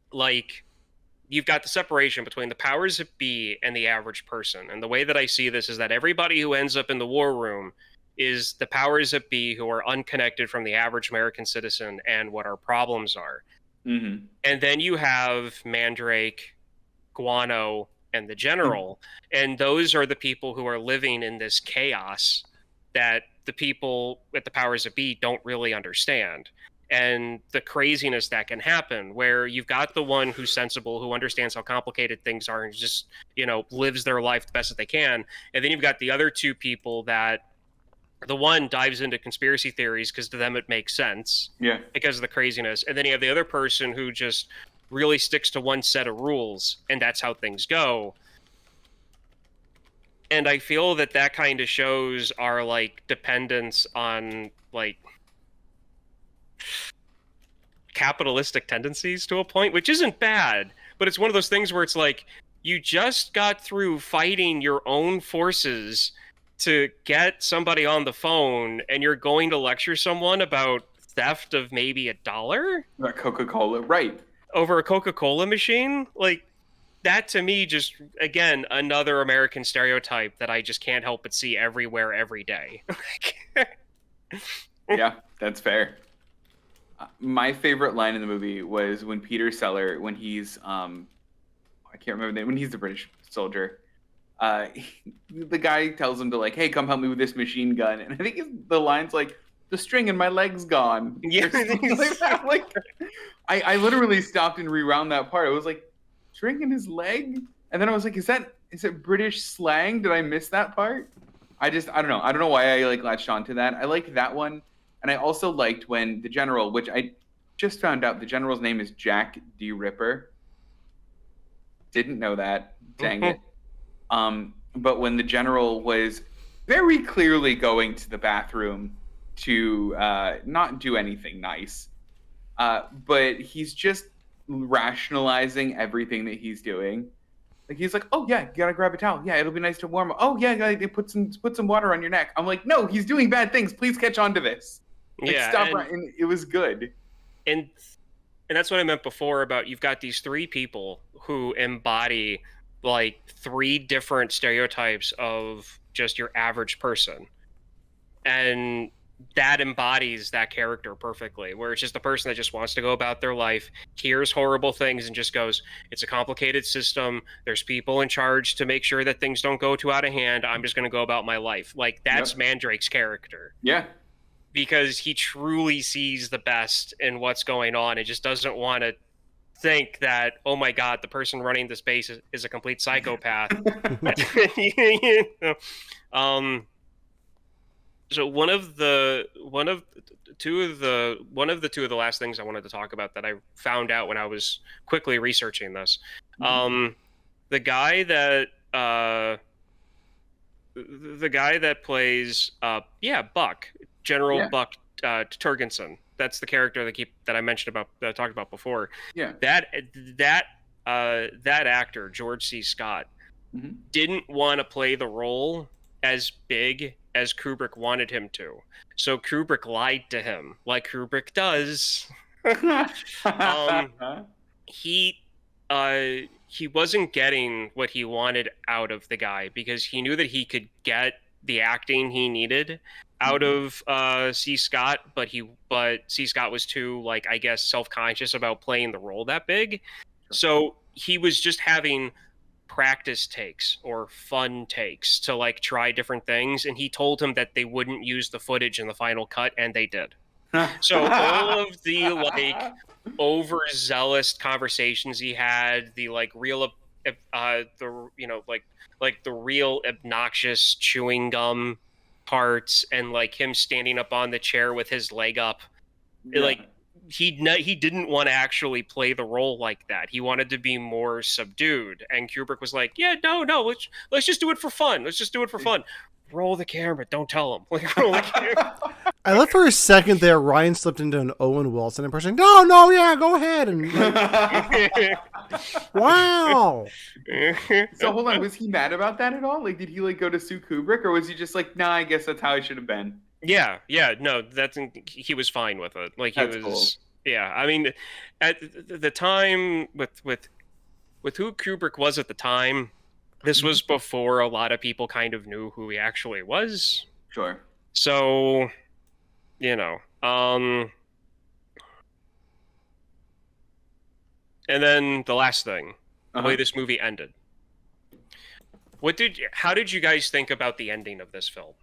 S2: the separation between the powers that be and the average person. And the way that I see this is that everybody who ends up in the war room is the powers that be who are unconnected from the average American citizen and what our problems are.
S3: Mm-hmm.
S2: And then you have Mandrake, Guano, and the General. And those are the people who are living in this chaos that the people at the powers that be don't really understand. And the craziness that can happen, where you've got the one who's sensible, who understands how complicated things are, and just, lives their life the best that they can. And then you've got the other two people that the one dives into conspiracy theories because to them it makes sense.
S3: Yeah.
S2: Because of the craziness. And then you have the other person who just really sticks to one set of rules, and that's how things go. And I feel that kind of shows our, like, dependence on, like, capitalistic tendencies to a point, which isn't bad, but it's one of those things where it's like, you just got through fighting your own forces to get somebody on the phone, and you're going to lecture someone about theft of maybe $1?
S3: About Coca-Cola, right.
S2: Over a Coca-Cola machine? Like, that to me, just, again, another American stereotype that I just can't help but see everywhere, every day.
S3: Yeah, that's fair. My favorite line in the movie was when Peter Sellers, when he's I can't remember the name, when he's the British soldier, the guy tells him to, like, hey, come help me with this machine gun, and I think the line's like, the string in my leg's gone.
S2: Yeah.
S3: Like that. Like, I literally stopped and rewound that part. I was like, string in his leg? And then I was like, is it British slang? Did I miss that part? I don't know. I don't know why I, like, latched onto that. I liked that one. And I also liked when the General, which I just found out the General's name is Jack D. Ripper. Didn't know that. Dang it. But when the General was very clearly going to the bathroom to not do anything nice, but he's just rationalizing everything that he's doing. Like, he's like, oh yeah, you gotta grab a towel. Yeah, it'll be nice to warm up. Oh yeah, put some water on your neck. I'm like, no, he's doing bad things. Please catch on to this. Like,
S2: Yeah,
S3: stop and it was good.
S2: and that's what I meant before about you've got these three people who embody like three different stereotypes of just your average person. And that embodies that character perfectly, where it's just the person that just wants to go about their life, hears horrible things and just goes, it's a complicated system, there's people in charge to make sure that things don't go too out of hand, I'm just going to go about my life. Like, that's Mandrake's character.
S3: Yeah.
S2: Because he truly sees the best in what's going on and just doesn't want to think that, oh my god, the person running this base is a complete psychopath. So one of the two of the last things I wanted to talk about that I found out when I was quickly researching this, the guy that plays Buck, General Buck Turgensen. That's the character that I mentioned about, that I talked about before.
S3: Yeah.
S2: That actor, George C. Scott, didn't want to play the role as big as Kubrick wanted him to. So Kubrick lied to him, like Kubrick does. He wasn't getting what he wanted out of the guy because he knew that he could get the acting he needed out of C. Scott, but C. Scott was too, like, I guess, self-conscious about playing the role that big. So he was just having practice takes or fun takes to, like, try different things, and he told him that they wouldn't use the footage in the final cut, and they did. So all of the, like, overzealous conversations he had, the, like, real the real obnoxious chewing gum parts, and, like, him standing up on the chair with his leg up, like, he didn't want to actually play the role like that. He wanted to be more subdued, and Kubrick was like, yeah, no, let's just do it for fun. Let's just do it for fun. Roll the camera, don't tell him. Like, roll the camera.
S1: I love for a second there Ryan slipped into an Owen Wilson impression. No, yeah, go ahead. And wow.
S3: So hold on, was he mad about that at all? Like, did he, like, go to sue Kubrick, or was he just like, nah, I guess that's how I should have been?
S2: Yeah, no, he was fine with it. Like,
S3: that's cool.
S2: Yeah, I mean, at the time with who Kubrick was at the time, this was before a lot of people kind of knew who he actually was.
S3: Sure.
S2: So, and then the last thing, the way this movie ended. How did you guys think about the ending of this film?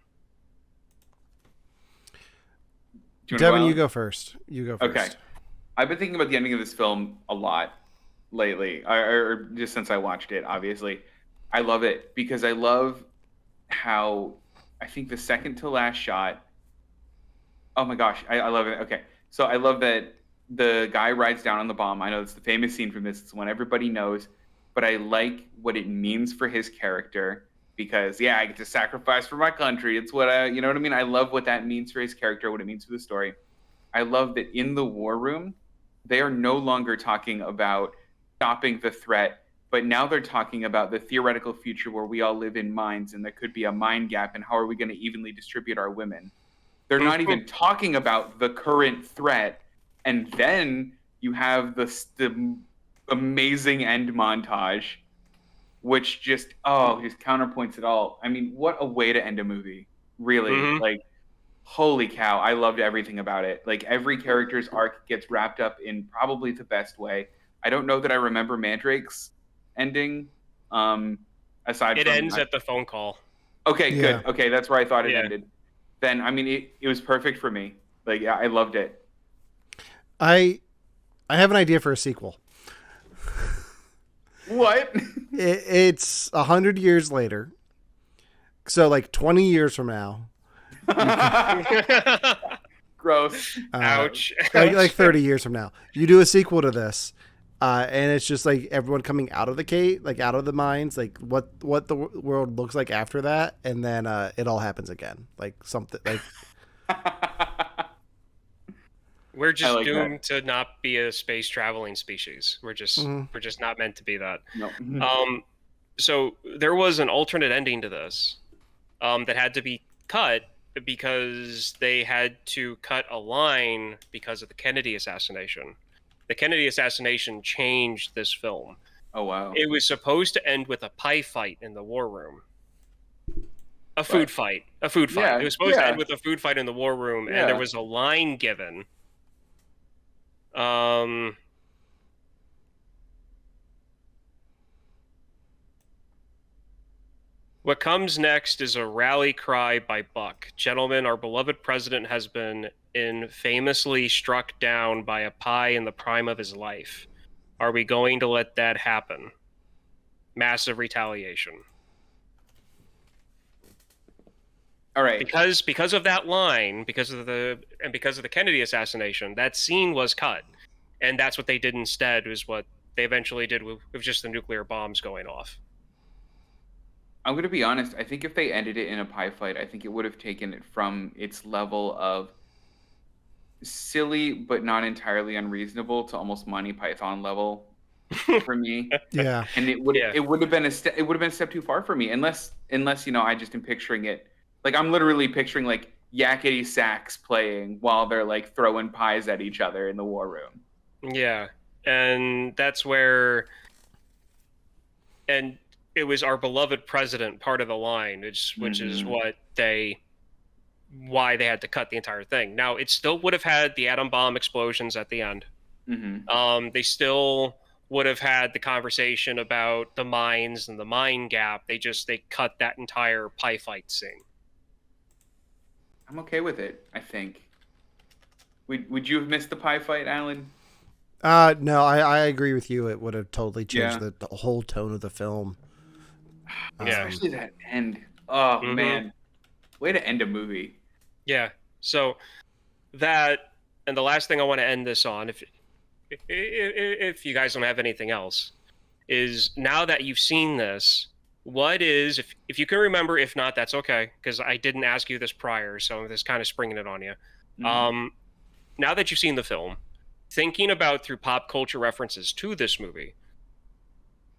S1: Devon, you go first.
S3: Okay. I've been thinking about the ending of this film a lot lately, or just since I watched it, obviously. I love it because I love how, I think the second to last shot, oh my gosh, I love it. Okay, so I love that the guy rides down on the bomb. I know it's the famous scene from this. It's one everybody knows, but I like what it means for his character because, yeah, I get to sacrifice for my country. It's what you know what I mean? I love what that means for his character, what it means for the story. I love that in the war room, they are no longer talking about stopping the threat, but now they're talking about the theoretical future where we all live in mines and there could be a mine gap and how are we going to evenly distribute our women. They're not even talking about the current threat. And then you have the amazing end montage, which just counterpoints it all. I mean, what a way to end a movie, really. Like, holy cow, I loved everything about it. Like, every character's arc gets wrapped up in probably the best way. I don't know that I remember Mandrake's ending. Aside
S2: it
S3: from
S2: ends at the phone call.
S3: Okay, good. Okay, that's where I thought it ended. Then, I mean, it was perfect for me. Like, yeah, I loved it.
S1: I have an idea for a sequel.
S3: What?
S1: It's 100 years later. So, like, 20 years from now.
S3: Gross.
S2: Ouch.
S1: Like 30 years from now. You do a sequel to this. And it's just like everyone coming out of the cave, like out of the mines, like what the world looks like after that, and then it all happens again, like something like.
S2: We're just doomed to not be a space traveling species. We're just not meant to be that.
S3: No.
S2: So there was an alternate ending to this, that had to be cut because they had to cut a line because of the Kennedy assassination. The Kennedy assassination changed this film.
S3: Oh wow!
S2: It was supposed to end with a pie fight in the war room. A food fight. A food fight.
S3: Yeah,
S2: It was supposed to
S3: yeah.
S2: end with a food fight in the war room, and
S3: Yeah.
S2: there was a line given. What comes next is a rally cry by Buck. Gentlemen, our beloved president has been infamously struck down by a pie in the prime of his life. Are we going to let that happen? Massive retaliation.
S3: All right.
S2: Because of that line, because of the Kennedy assassination, that scene was cut, and that's what they did instead. Was what they eventually did with just the nuclear bombs going off.
S3: I'm going to be honest. I think if they ended it in a pie fight, I think it would have taken it from its level of silly but not entirely unreasonable to almost Monty Python level for me.
S1: Yeah.
S3: And it would have been a step too far for me unless I just am picturing it. Like I'm literally picturing like yakety sax playing while they're like throwing pies at each other in the war room.
S2: Yeah. And that's where it was our beloved president part of the line, which is why they had to cut the entire thing. Now, it still would have had the atom bomb explosions at the end.
S3: Mm-hmm.
S2: They still would have had the conversation about the mines and the mine gap. They cut that entire pie fight scene.
S3: I'm okay with it, I think. Would you have missed the pie fight, Alan?
S1: No, I agree with you. It would have totally changed
S3: Yeah.
S1: the whole tone of the film.
S2: Yeah.
S3: Especially that end. Oh, man. Way to end a movie.
S2: Yeah. So that, and the last thing I want to end this on, if you guys don't have anything else, is now that you've seen this, what is, if you can remember, if not, that's okay, because I didn't ask you this prior, so I'm just kind of springing it on you.
S3: Mhm.
S2: Now that you've seen the film, thinking about through pop culture references to this movie,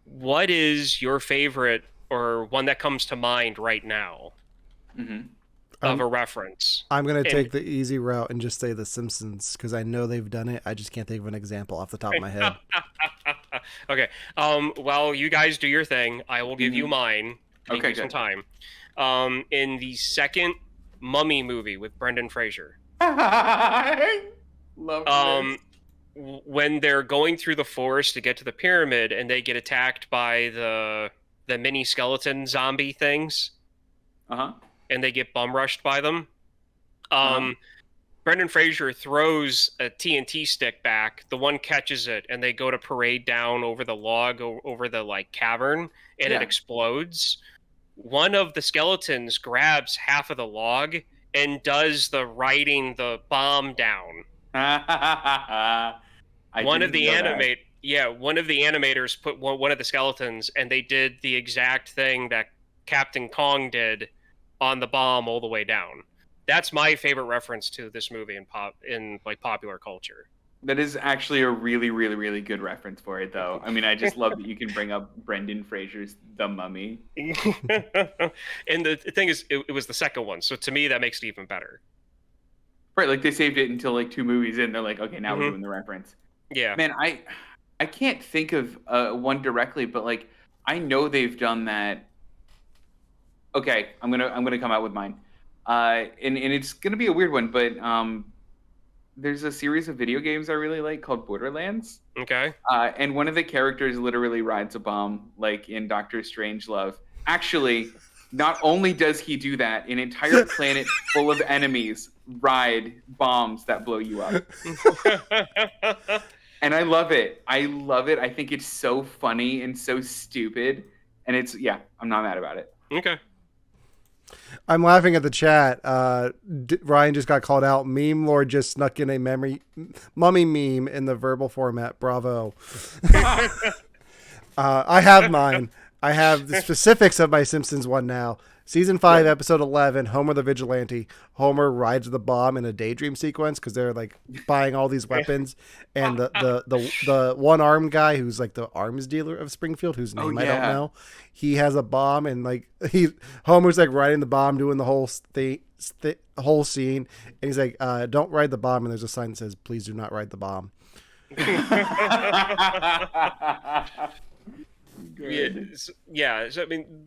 S2: what is your favorite or one that comes to mind right now of a reference?
S1: I'm going to take the easy route and just say The Simpsons, because I know they've done it. I just can't think of an example off the top of my head.
S2: Okay. While you guys do your thing, I will give you mine. To give you some time. In the second Mummy movie with Brendan Fraser.
S3: Love this.
S2: When they're going through the forest to get to the pyramid and they get attacked by the mini skeleton zombie things. And they get bum rushed by them. Brendan Fraser throws a TNT stick back. The one catches it, and they go to parade down over the log, over the like cavern, and it explodes. One of the skeletons grabs half of the log and does the writing the bomb down. One of the animators put one of the skeletons, and they did the exact thing that Captain Kong did on the bomb all the way down. That's my favorite reference to this movie in popular culture.
S3: That is actually a really, really, really good reference for it, though. I mean, I just love that you can bring up Brendan Fraser's The Mummy.
S2: And the thing is, it was the second one, so to me, that makes it even better.
S3: Right, like they saved it until like 2 movies in. They're like, okay, now we're doing the reference.
S2: Yeah.
S3: Man, I can't think of one directly, but like I know they've done that. Okay, I'm gonna come out with mine, and it's gonna be a weird one, but there's a series of video games I really like called Borderlands.
S2: Okay.
S3: And one of the characters literally rides a bomb, like in Doctor Strangelove. Actually, not only does he do that, an entire planet full of enemies ride bombs that blow you up. And I love it. I think it's so funny and so stupid. And I'm not mad about it.
S2: Okay.
S1: I'm laughing at the chat. Ryan just got called out. Meme Lord just snuck in a mummy meme in the verbal format. Bravo. I have mine. I have the specifics of my Simpsons one now. Season 5,
S3: Good.
S1: episode 11, Homer the Vigilante. Homer rides the bomb in a daydream sequence because they're like buying all these weapons, and the one armed guy who's like the arms dealer of Springfield, whose
S3: Oh,
S1: name I don't
S3: yeah.
S1: know, he has a bomb, and like Homer's like riding the bomb, doing the whole scene, and he's like, "Don't ride the bomb," and there's a sign that says, "Please do not ride the bomb."
S3: Good.
S2: Yeah. So, I mean,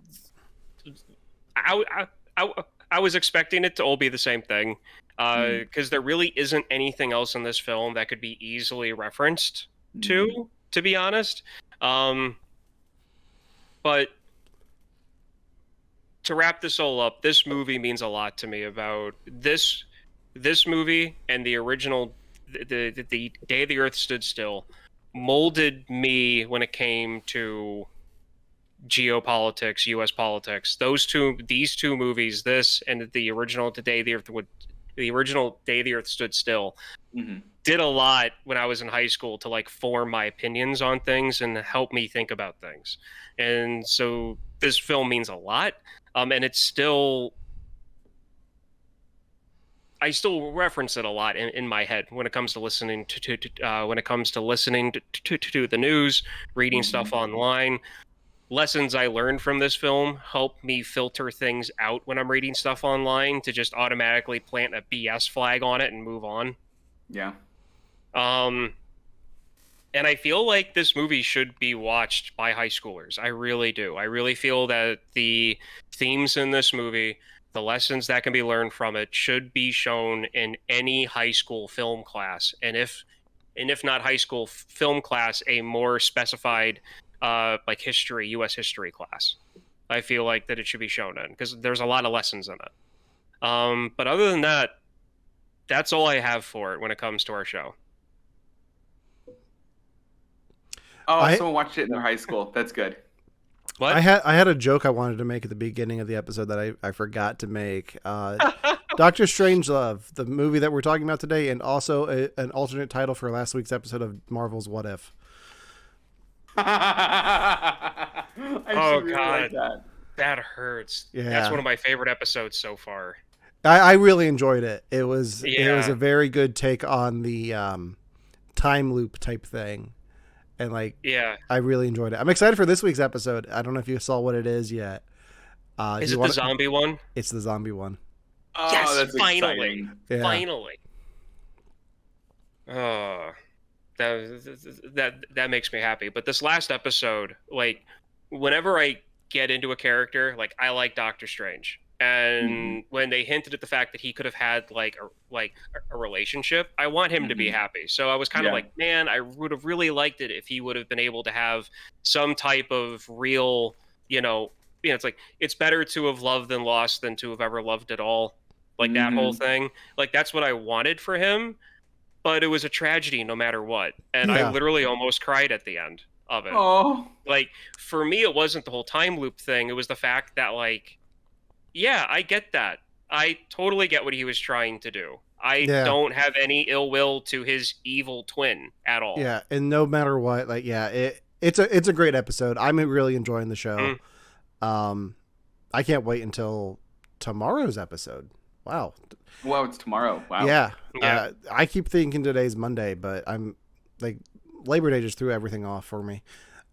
S2: I was expecting it to all be the same thing, because there really isn't anything else in this film that could be easily referenced to be honest. But to wrap this all up, this movie means a lot to me about this movie and the original, the Day the Earth Stood Still, molded me when it came to geopolitics, U.S. politics. These two movies, this and the original the original Day the Earth Stood Still, did a lot when I was in high school to like form my opinions on things and help me think about things. And so this film means a lot. And it's still, I still reference it a lot in my head when it comes to listening to the news, reading stuff online. Lessons I learned from this film help me filter things out when I'm reading stuff online to just automatically plant a BS flag on it and move on.
S3: Yeah.
S2: And I feel like this movie should be watched by high schoolers. I really do. I really feel that the themes in this movie, the lessons that can be learned from it, should be shown in any high school film class. And if not high school film class, a more specified like history, U.S. history class. I feel like that it should be shown in, because there's a lot of lessons in it. But other than that, that's all I have for it when it comes to our show.
S3: Oh, someone watched it in their high school. That's good.
S2: What?
S1: I had a joke I wanted to make at the beginning of the episode that I forgot to make. Doctor Strangelove, the movie that we're talking about today, and also an alternate title for last week's episode of Marvel's What If.
S3: I
S2: God,
S3: like
S2: that hurts.
S1: Yeah.
S2: That's one of my favorite episodes so far.
S1: I really enjoyed it. It was
S2: Yeah.
S1: a very good take on the time loop type thing. And like,
S2: Yeah.
S1: I really enjoyed it. I'm excited for this week's episode. I don't know if you saw what it is yet.
S2: Is it the zombie one?
S1: It's the zombie one.
S3: Oh,
S2: Yes,
S3: that's
S2: finally.
S3: exciting.
S1: Yeah.
S2: Finally. Oh, that makes me happy. But this last episode, like, whenever I get into a character, like, I like Doctor Strange. And when they hinted at the fact that he could have had like a relationship, I want him to be happy. So I was kind of like, man, I would have really liked it if he would have been able to have some type of real, it's like, it's better to have loved than lost than to have ever loved at all. Like that whole thing. Like, that's what I wanted for him, but it was a tragedy no matter what. And I literally almost cried at the end of it.
S3: Oh,
S2: Like, for me, it wasn't the whole time loop thing. It was the fact that, like, yeah, I get that. I totally get what he was trying to do. I don't have any ill will to his evil twin at all.
S1: Yeah, and no matter what, like, it's a great episode. I'm really enjoying the show. I can't wait until tomorrow's episode. Wow.
S3: well, it's tomorrow. Wow.
S1: Yeah.
S2: Yeah.
S1: I keep thinking today's Monday, but I'm like, Labor Day just threw everything off for me.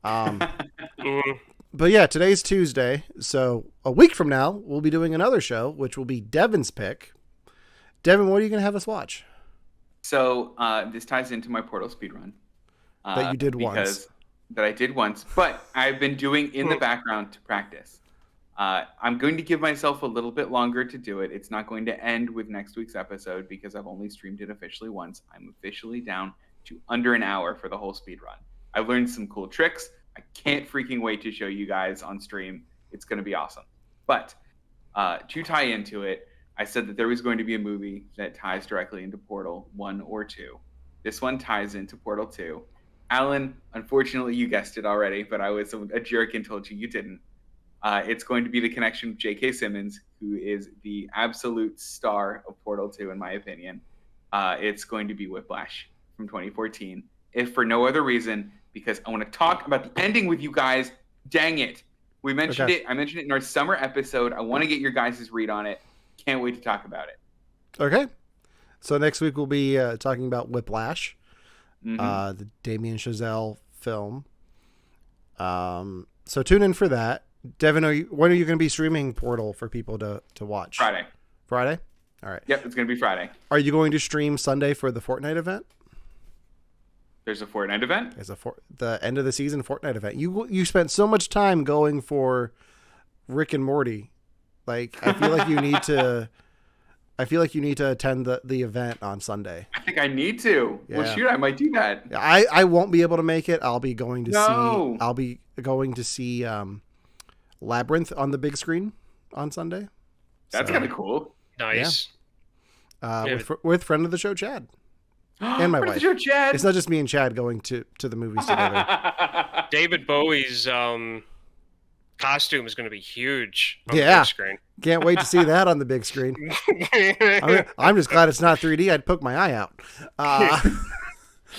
S1: But yeah, today's Tuesday, so a week from now, we'll be doing another show, which will be Devon's pick. Devon, what are you going to have us watch?
S3: So this ties into my Portal speedrun.
S1: That you did once.
S3: That I did once, but I've been doing in the background to practice. I'm going to give myself a little bit longer to do it. It's not going to end with next week's episode because I've only streamed it officially once. I'm officially down to under an hour for the whole speedrun. I've learned some cool tricks. I can't freaking wait to show you guys on stream. It's going to be awesome. But to tie into it, I said that there was going to be a movie that ties directly into Portal 1 or 2. This one ties into Portal 2. Alan, unfortunately, you guessed it already, but I was a jerk and told you didn't. It's going to be the connection with J.K. Simmons, who is the absolute star of Portal 2, in my opinion. It's going to be Whiplash from 2014, if for no other reason, because I want to talk about the ending with you guys. Dang it. We mentioned it. I mentioned it in our summer episode. I want to get your guys' read on it. Can't wait to talk about it.
S1: Okay. So next week we'll be talking about Whiplash,
S3: Mm-hmm.
S1: the Damien Chazelle film. So tune in for that. Devin, when are you going to be streaming Portal for people to watch?
S3: Friday.
S1: Friday? All right.
S3: Yep, it's going to be Friday.
S1: Are you going to stream Sunday for the Fortnite event?
S3: There's a Fortnite event?
S1: There's the end of the season Fortnite event. You spent so much time going for Rick and Morty. Like, I feel like you need to attend the event on Sunday.
S3: I think I need to.
S1: Yeah.
S3: Well, shoot, I might do that.
S1: I won't be able to make it. I'll be going to
S3: No.
S1: see Labyrinth on the big screen on Sunday.
S3: That's kind of cool.
S2: Nice.
S1: With friend of the show Chad and my wife.
S3: Show, Chad.
S1: It's not just me and Chad going to the movies together.
S2: David Bowie's costume is going to be huge on the
S1: Yeah.
S2: big screen.
S1: Can't wait to see that on the big screen. I'm just glad it's not 3D. I'd poke my eye out.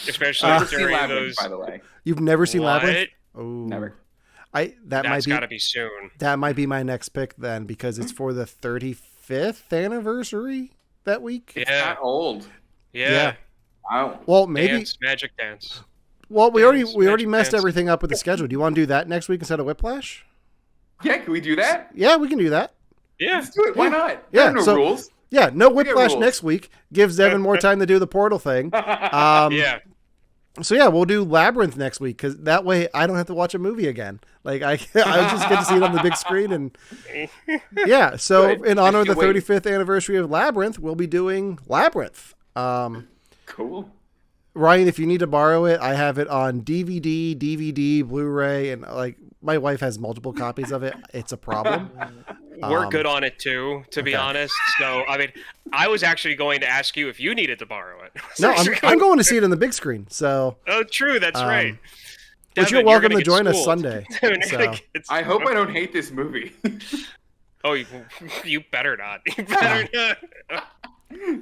S2: Especially during
S3: Labyrinth,
S2: those.
S3: by the way.
S1: You've never seen
S2: What?
S1: Labyrinth? Oh,
S3: Never.
S2: That's got to be soon.
S1: That might be my next pick then, because it's for the 35th anniversary that week.
S2: Yeah.
S3: That old.
S2: Yeah.
S3: Wow.
S1: Well, maybe.
S2: Magic dance.
S1: Well, we
S2: Dance,
S1: already
S2: magic
S1: messed
S2: dance.
S1: everything up with the schedule. Do you want to do that next week instead of Whiplash?
S3: Yeah, can we do that?
S1: Yeah, we can do that.
S2: Yeah.
S3: Let's do it. Why not?
S1: Yeah,
S3: There are no
S1: so-
S3: rules.
S1: Yeah, no Whiplash
S3: rules.
S1: next week. Gives Devin more time to do the Portal thing.
S2: Yeah.
S1: So yeah, we'll do Labyrinth next week, because that way I don't have to watch a movie again. Like I just get to see it on the big screen, and yeah. So
S3: Good.
S1: in honor of the
S3: I can't wait.
S1: 35th anniversary of Labyrinth, we'll be doing Labyrinth.
S3: Cool.
S1: Ryan, if you need to borrow it, I have it on DVD, Blu-ray, and like my wife has multiple copies of it. It's a problem.
S2: We're good on it too, to be
S1: okay.
S2: honest. So, I mean, I was actually going to ask you if you needed to borrow it.
S1: No, I'm going to see it on the big screen. So,
S2: Oh, true. That's right.
S1: but
S2: Devin,
S1: you're welcome
S2: gonna
S1: to
S2: get
S1: join us
S2: schooled.
S1: Sunday.
S2: Devin, you're
S1: So.
S2: gonna get
S3: I hope I don't hate this movie.
S2: Oh, you better not. You better not.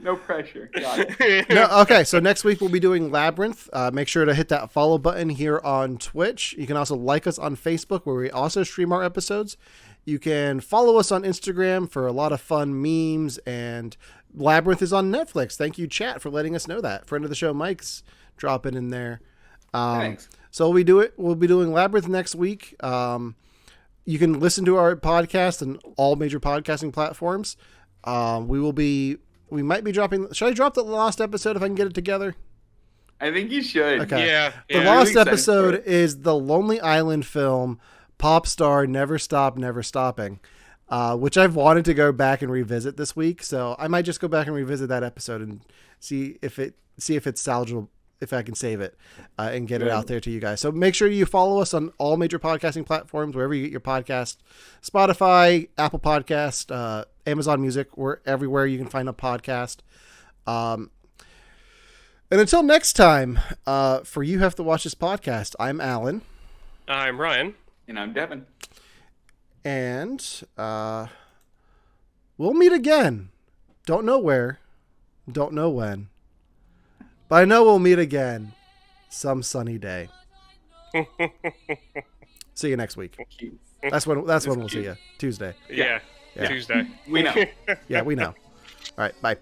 S3: No pressure. Got it.
S1: No, okay, so next week we'll be doing Labyrinth. Make sure to hit that follow button here on Twitch. You can also like us on Facebook, where we also stream our episodes. You can follow us on Instagram for a lot of fun memes, and Labyrinth is on Netflix. Thank you, chat, for letting us know that. Friend of the show, Mike's dropping in there.
S3: Thanks.
S1: So we'll be doing Labyrinth next week. You can listen to our podcast on all major podcasting platforms. We might be dropping. Should I drop the lost episode if I can get it together?
S3: I think you should.
S1: Okay.
S2: Yeah.
S1: The
S2: yeah.
S1: lost
S3: excited for
S1: episode
S3: it.
S1: is the Lonely Island film Pop Star Never Stop, Never Stopping, which I've wanted to go back and revisit this week. So I might just go back and revisit that episode and see if it's salvageable, if I can save it and get it out there to you guys. So make sure you follow us on all major podcasting platforms, wherever you get your podcast, Spotify, Apple Podcast, Amazon Music, everywhere you can find a podcast. And until next time, for You Have to Watch This Podcast, I'm Alan.
S2: I'm Ryan.
S3: And I'm Devin.
S1: And we'll meet again. Don't know where. Don't know when. But I know we'll meet again some sunny day. See you next week.
S3: Cute.
S1: That's when we'll
S3: cute.
S1: see you. Tuesday.
S2: Yeah.
S1: Yeah.
S2: Tuesday.
S3: We know.
S1: Yeah, we know. All right, bye.